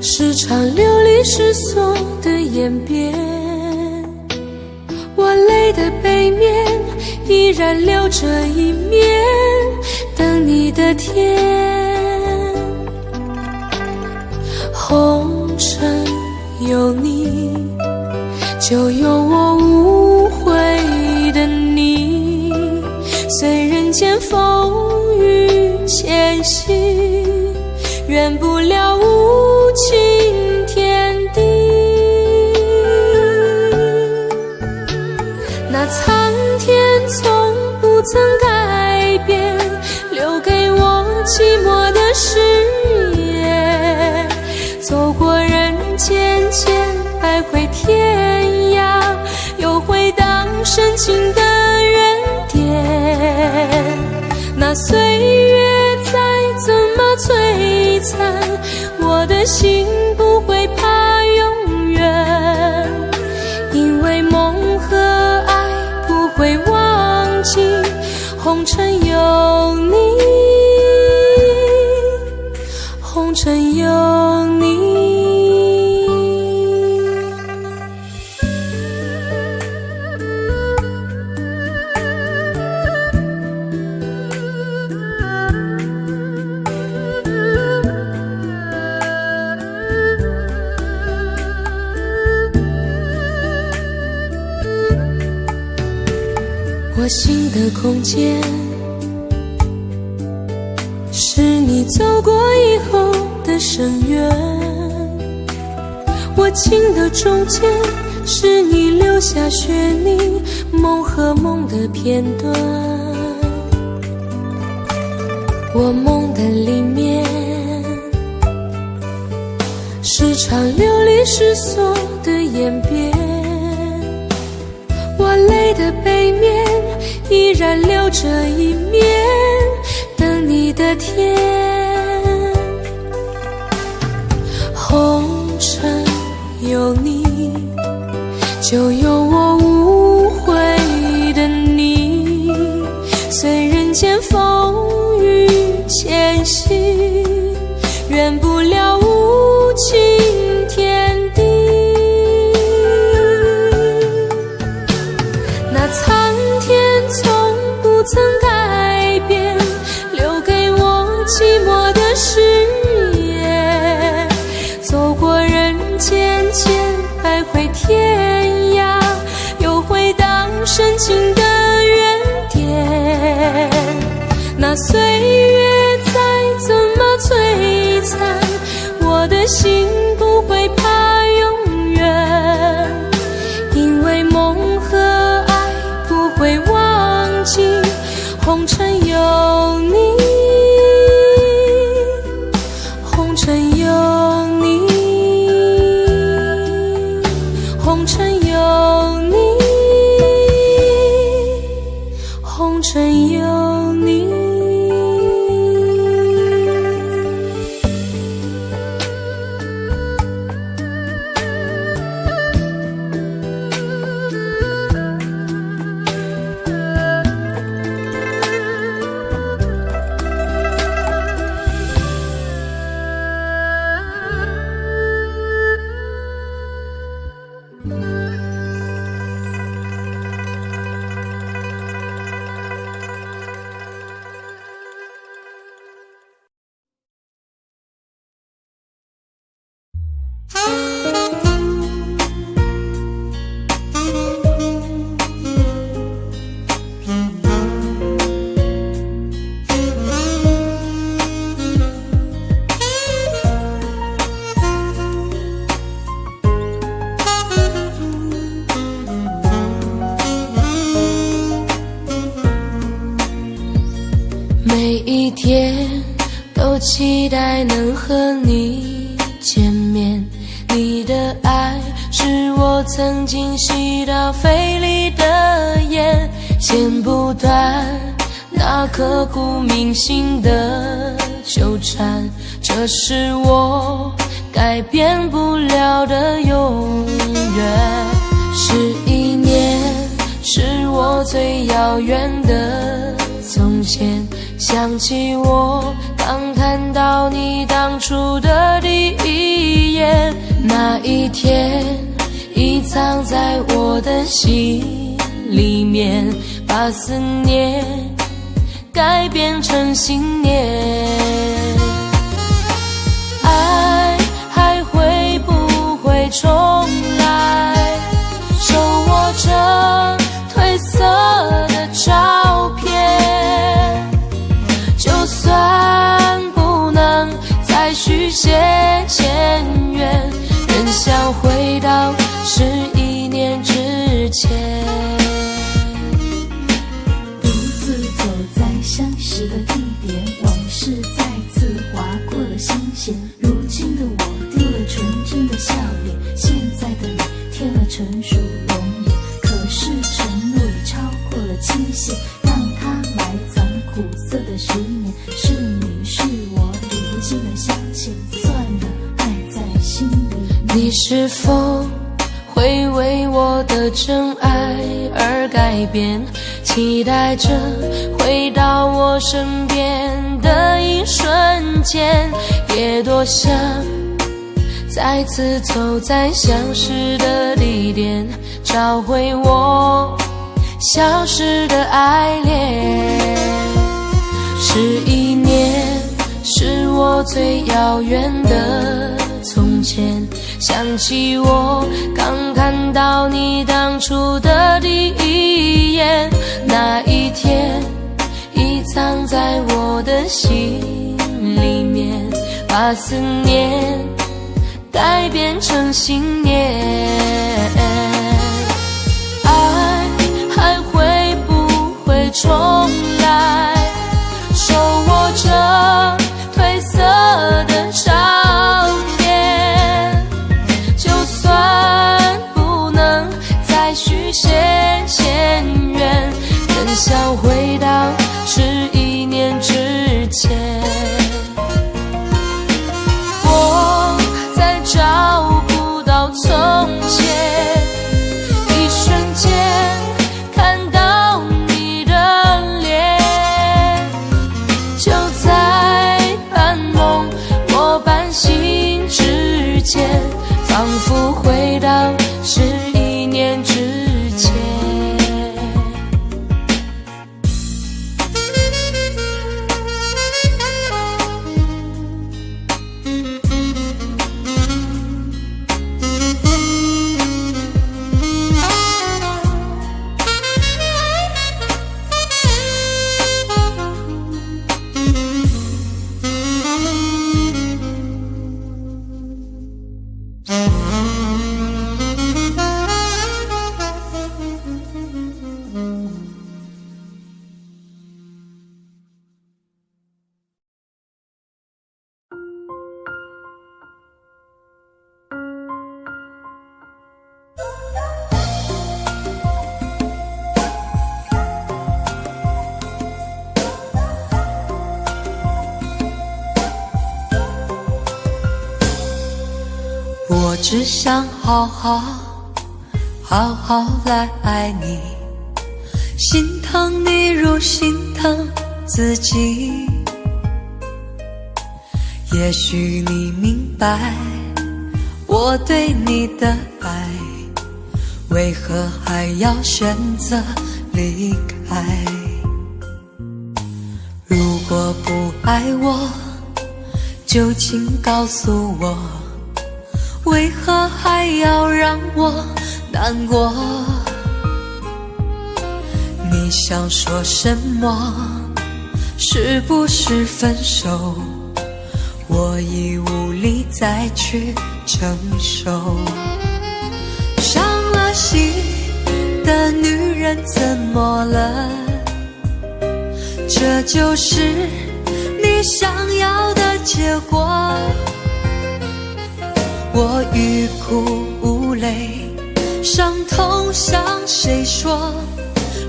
是场流离失所的演变。我泪的背面，依然留着一面，等你的天。红尘有你，就有我无悔的你。虽人间风雨前行，圆不了无情天地。那苍天从不曾改变，留给我寂寞的誓言。走过人间间，徘徊天涯，又回荡深情的原点。那岁月再怎么摧残，我的心不会怕永远，因为梦和爱不会忘记，红尘有你，红尘有你。我心的空间，是你走过以后的深渊；我情的中间，是你留下血泥，梦和梦的片段。我梦的里面，是场流离失所的演变。我泪的背面，依然留着一面，等你的天。红尘有你，就有我无悔的你。虽人间风雨前行，圆不了无情天地。那苍天从不曾改变，留给我寂寞的誓言。走过人间间，徘徊天涯，又回荡深情的原点。那岁月再怎么摧残，我的心不会怕永远，因为梦和爱不会忘记，每一天都期待能和你见面，你的爱是我曾经吸到肺里的烟，剪不断那刻骨铭心的纠缠，这是我改变不了的永远。11年是我最遥远的从前，想起我刚看到你当初的第一眼，那一天已藏在我的心里面，把思念改变成信念。爱还会不会重来？手握着褪色的照片，就算不能再续写前缘，仍想回到11年之前。独自走在相识的地点，往事再次划过了心弦。如今的我丢了纯真的笑脸，现在的你添了成熟容颜。可是承诺已超过了期限，让它埋藏苦涩的10年。是你是我理不尽的相欠，算了，爱在心里面。你是否会为我的真爱而改变？期待着回到我身边的一瞬间，也多想再次走在相识的地点，找回我消失的爱恋。11年是我最遥远的从前，想起我刚看到你当初的第一眼，那一天已藏在我的心里面，把思念改变成信念。爱还会不会重来？手握着褪色的照片，就算不能再续写前缘，仍想回到11年之前。我再找不到从前，一瞬间看到你的脸，就在半梦或半醒之间，仿佛回到11年之前。我只想好好来爱你，心疼你如心疼自己。也许你明白我对你的爱，为何还要选择离开？如果不爱我，就请告诉我，为何还要让我难过？你想说什么？是不是分手？我已无力再去承受。伤了心的女人怎么了？这就是你想要的结果。我欲哭无泪，伤痛向谁说？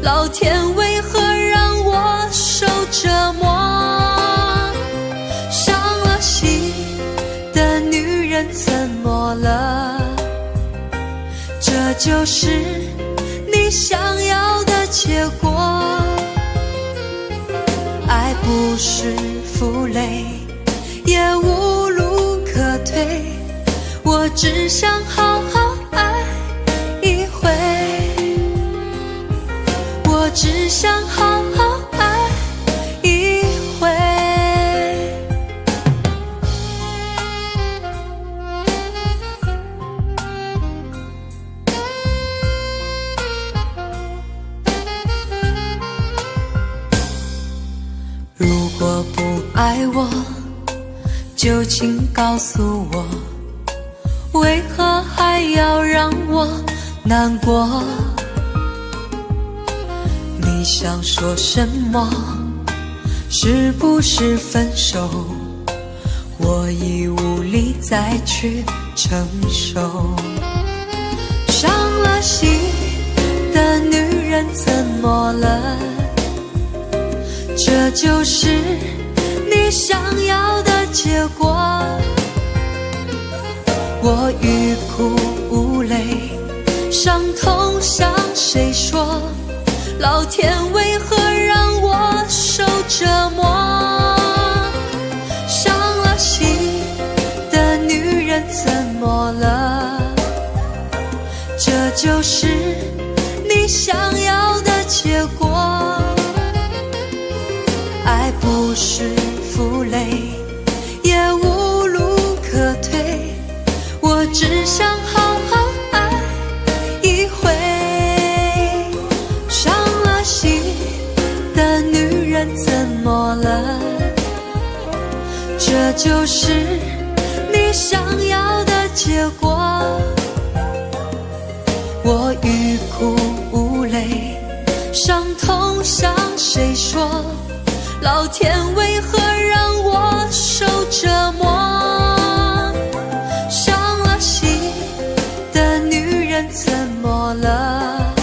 老天为何让我受折磨？伤了心的女人怎么了？这就是你想要的结果。爱不是负累，也无路可退，我只想好好爱一回，我只想好好爱一回。如果不爱我，就请告诉我，为何还要让我难过？你想说什么？是不是分手？我已无力再去承受。伤了心的女人怎么了？这就是你想要的结果。我欲哭无泪，伤痛向谁说？老天为何让我受折磨？伤了心的女人怎么了？这就是你想要的结果。爱不是负累，也无路可退，我只想好好爱一回。伤了心的女人怎么了？这就是你想要的结果。我欲哭无泪，伤痛向谁说？老天为何让我受折磨？伤了心的女人怎么了？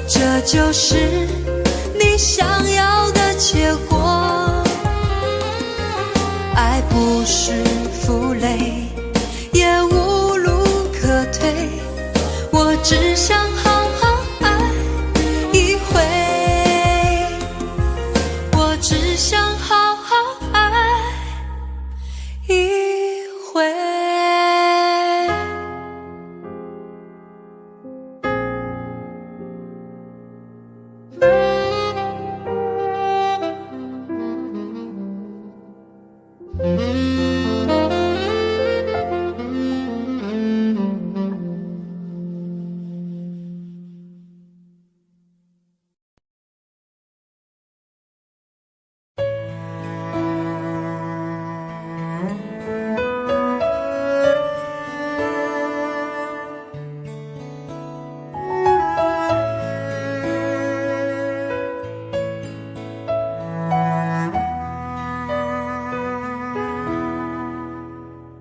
这就是你想要的结果。爱不是负累，也无路可退，我只想好好爱一回，我只想好好爱一回。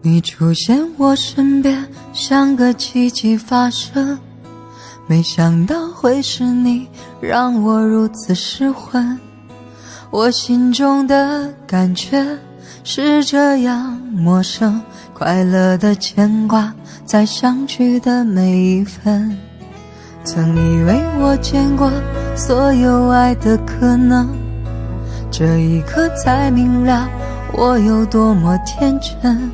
你出现我身边，像个奇迹发生，没想到会是你，让我如此失魂。我心中的感觉是这样陌生，快乐的牵挂在相聚的每一分。曾以为我见过所有爱的可能，这一刻才明了我有多么天真。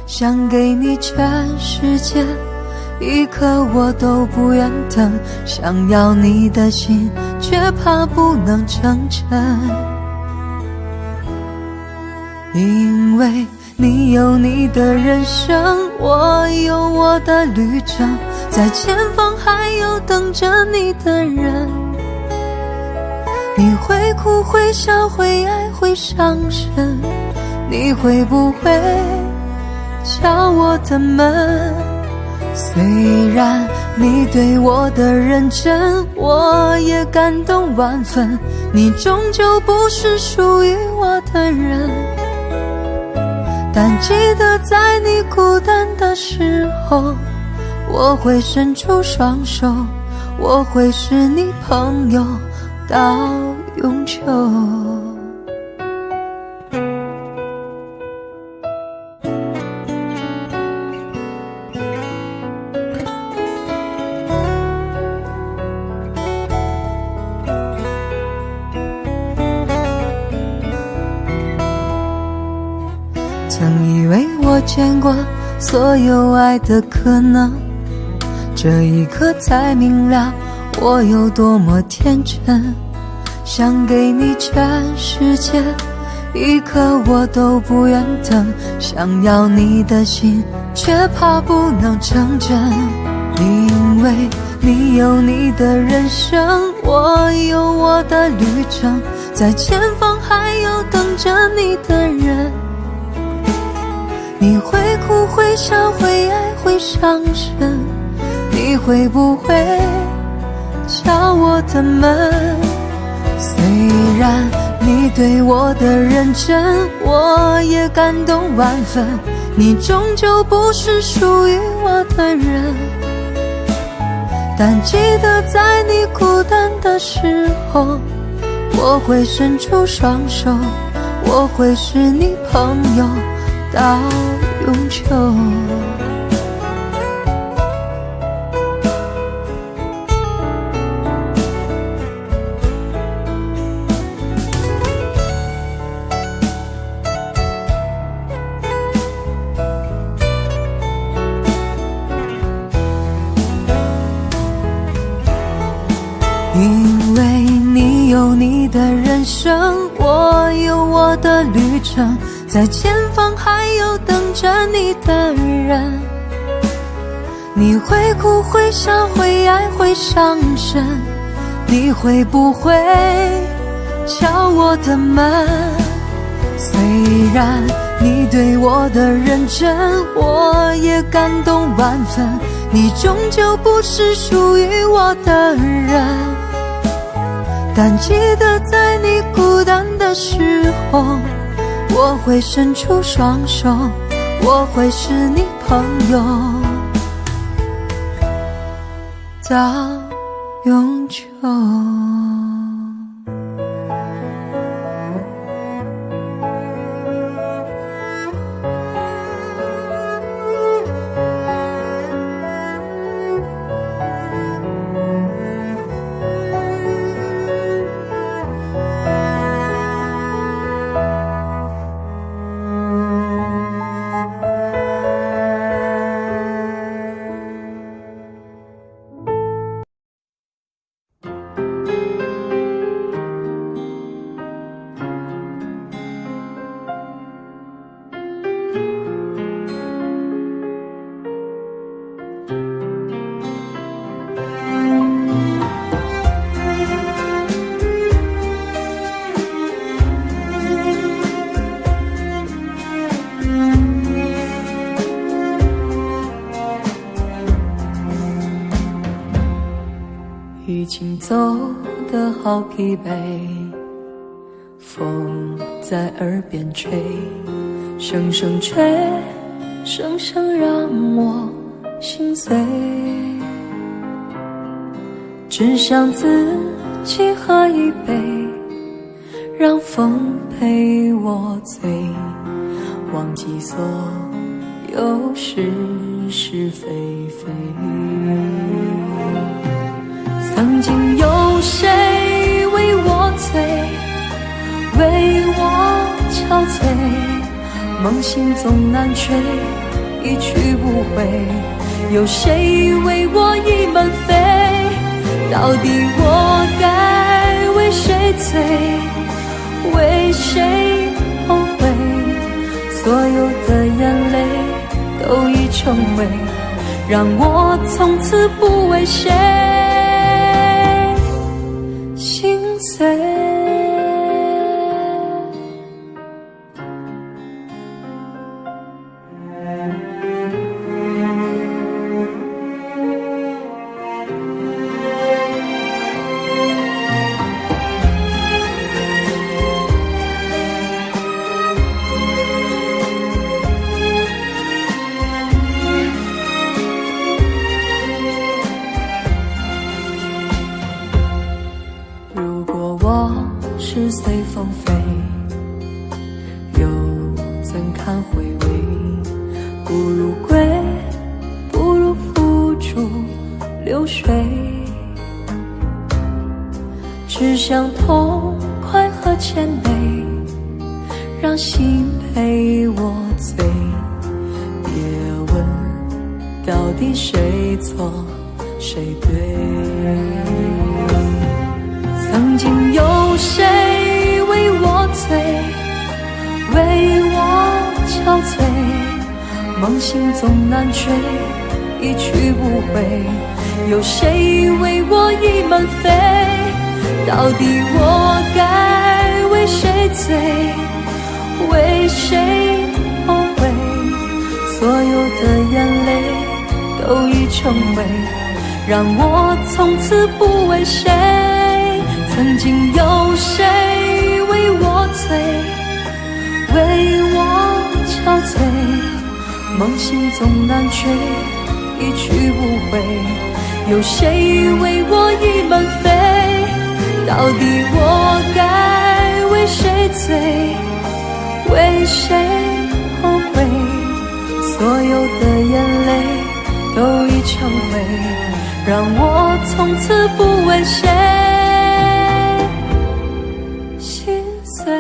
想给你全世界，一刻我都不愿等，想要你的心，却怕不能成真。因为你有你的人生，我有我的旅程，在前方还有等着你的人。你会哭会笑会爱会伤神，你会不会敲我的门？虽然你对我的认真，我也感动万分，你终究不是属于我的人。但记得在你孤单的时候，我会伸出双手，我会是你朋友到永久。曾以为我见过所有爱的可能，这一刻才明了我有多么天真，想给你全世界，一刻我都不愿等，想要你的心，却怕不能成真。因为你有你的人生，我有我的旅程，在前方还有等着你的人。你会哭会笑会爱会伤神，你会不会敲我的门？虽然你对我的认真，我也感动万分，你终究不是属于我的人。但记得在你孤单的时候，我会伸出双手，我会是你朋友到永久。因为你有你的人生，我有我的旅程，在前方还有等着你的人。你会哭会笑会爱会伤神，你会不会敲我的门？虽然你对我的认真，我也感动万分，你终究不是属于我的人。但记得在你孤单的时候，我会伸出双手，我会是你朋友到永久。已经走得好疲惫，风在耳边吹，声声吹，声声让我心碎。只想自己喝一杯，让风陪我醉，忘记所有是是非非。曾经有谁为我醉，为我憔悴，梦醒总难睡，一去不回。有谁为我已满飞？到底我该为谁醉，为谁后悔？所有的眼泪都已成为，让我从此不为谁心碎。是随风飞，又怎堪回味？不如归，不如付诸流水。只想痛快和谦卑，让心陪我醉。别问到底谁错谁对。曾经有谁为我醉，为我憔悴，梦醒总难追，一去不回。有谁为我倚门飞？到底我该为谁醉，为谁后悔？所有的眼泪都已成为，让我从此不为谁。曾经有谁为我醉，为我憔悴，梦醒总难追，一去不回。有谁为我倚门飞？到底我该为谁醉，为谁后悔？所有的眼泪都已成灰，让我从此不为谁心碎。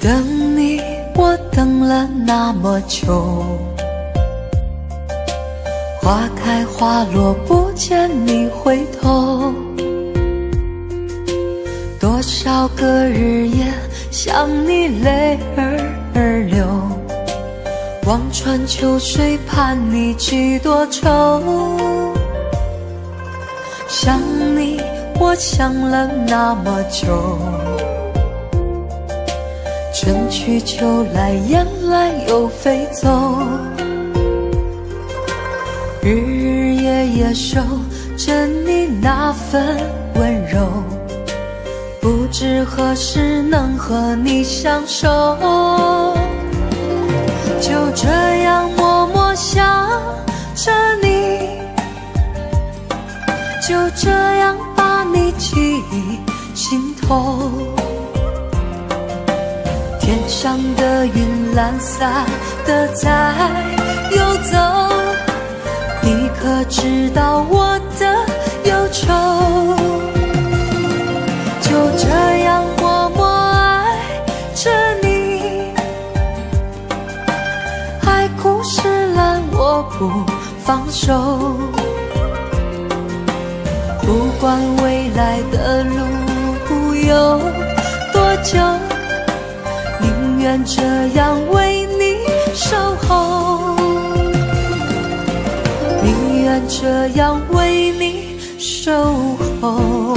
等你，我等了那么久，花开花落不见你回头，多少个日夜想你泪儿流，望穿秋水盼你几多愁。想你，我想了那么久，春去秋来，雁来又飞走，日日夜夜守着你那份温柔，不知何时能和你相守。就这样默默想着你，就这样把你记忆心头。天上的云懒散的在游走，你可知道我的忧愁？就这样默默爱着你，海枯石烂我不放手，不管未来的路有多久，宁愿这样为你守候，宁愿这样为你守候。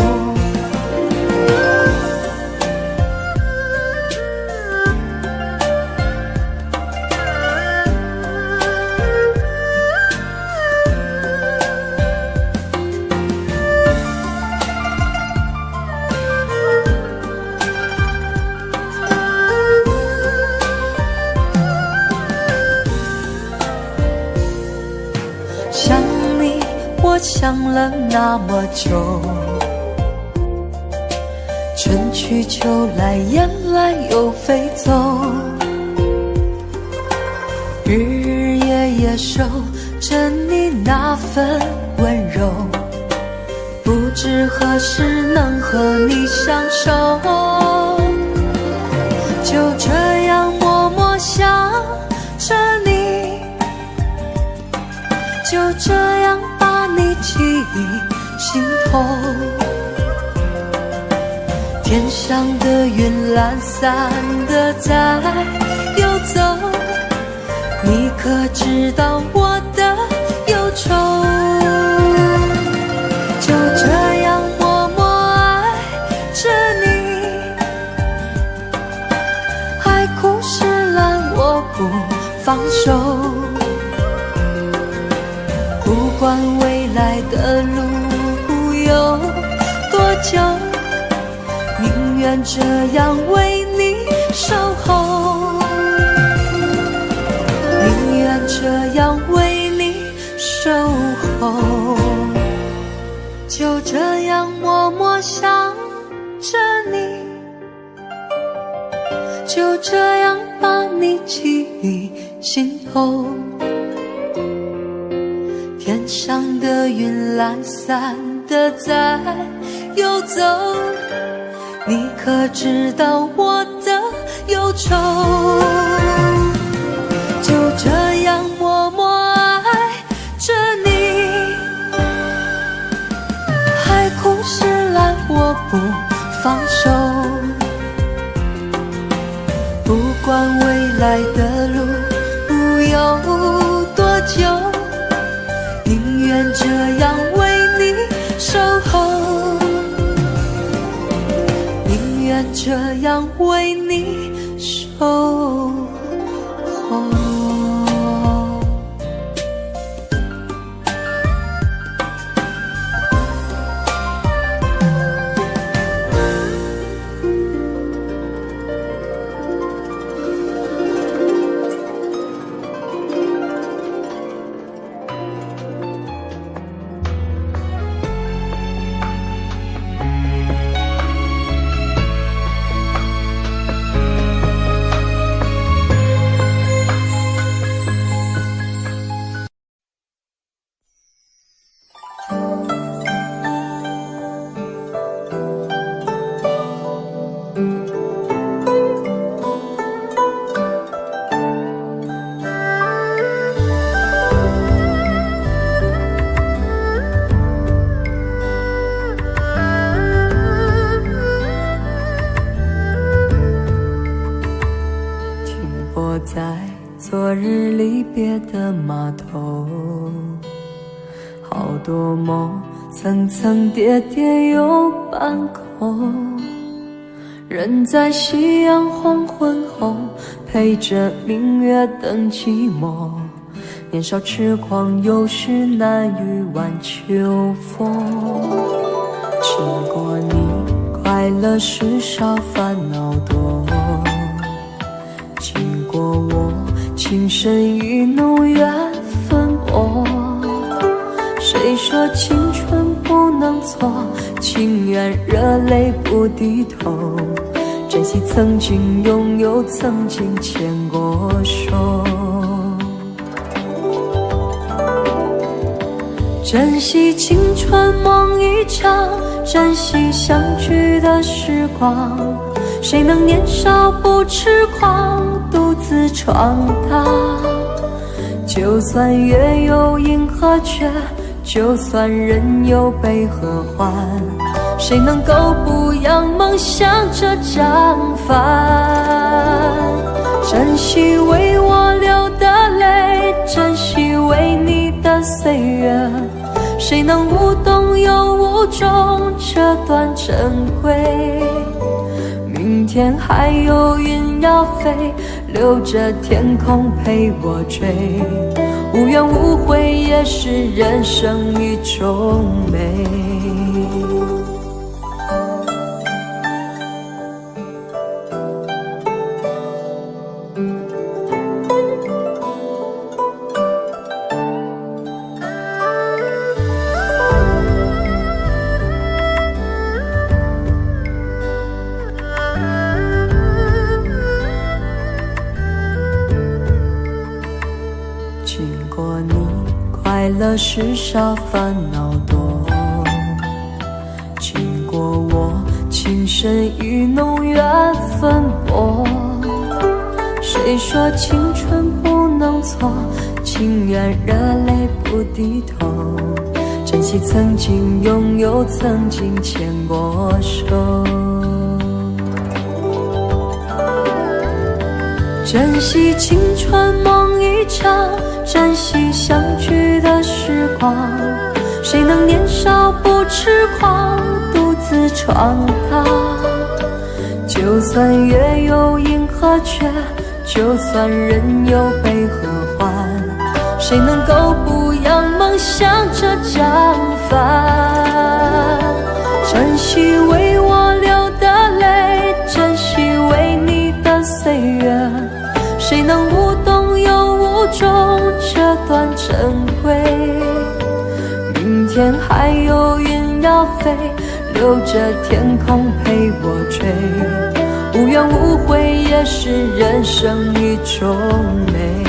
想了那么久，春去秋来，雁来又飞走，日日夜夜守着你那份温柔，不知何时能和你相守，就这样默默想着你，就这样把你记忆心头。天上的云懒散的在游走，你可知道我的忧愁？就这样默默爱着你，海枯石烂我不放手，不管未来的路有多久，宁愿这样为你守候，宁愿这样为你守候，就这样默默想着你，就这样把你记忆心头。天上的云懒散的在游走，你可知道我的忧愁？就这样默默爱着你，海枯石烂我不放手，不管未来的路有多久，宁愿这样为你守候，宁愿这样为你守候。在昨日离别的码头，好多梦层层叠叠又半空，人在夕阳黄昏后，陪着明月等寂寞，年少痴狂有时难御晚秋风。经过你，快乐时少烦恼多，经过我，情深意浓缘分薄。谁说青春不能错，情愿热泪不低头，珍惜曾经拥有，曾经牵过手，珍惜青春梦一场，珍惜相聚的时光。谁能年少不痴狂，独自闯荡？就算月有阴和缺，就算人有悲和欢，谁能够不扬梦想这张帆？珍惜为我流的泪，珍惜为你的岁月，谁能无动又无衷这段珍贵？明天还有云要飞，留着天空陪我追，无怨无悔也是人生一种美。乐时少，烦恼多。经过我情深意浓，缘分薄。谁说青春不能错？情愿热泪不低头。珍惜曾经拥有，曾经牵过手。珍惜青春梦一场，珍惜相聚的时光。谁能年少不痴狂，独自闯荡？就算月有阴和缺，就算人有悲和欢，谁能够不扬梦想着将帆？珍惜为我流的泪，珍惜为你的岁月，谁能无动又无衷这段珍贵？明天还有云要飞，留着天空陪我追。无怨无悔也是人生一种美。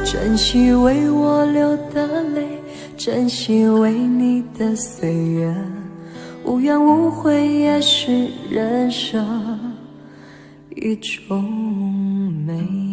珍惜为我流的泪，珍惜为你的岁月。无怨无悔也是人生一种美。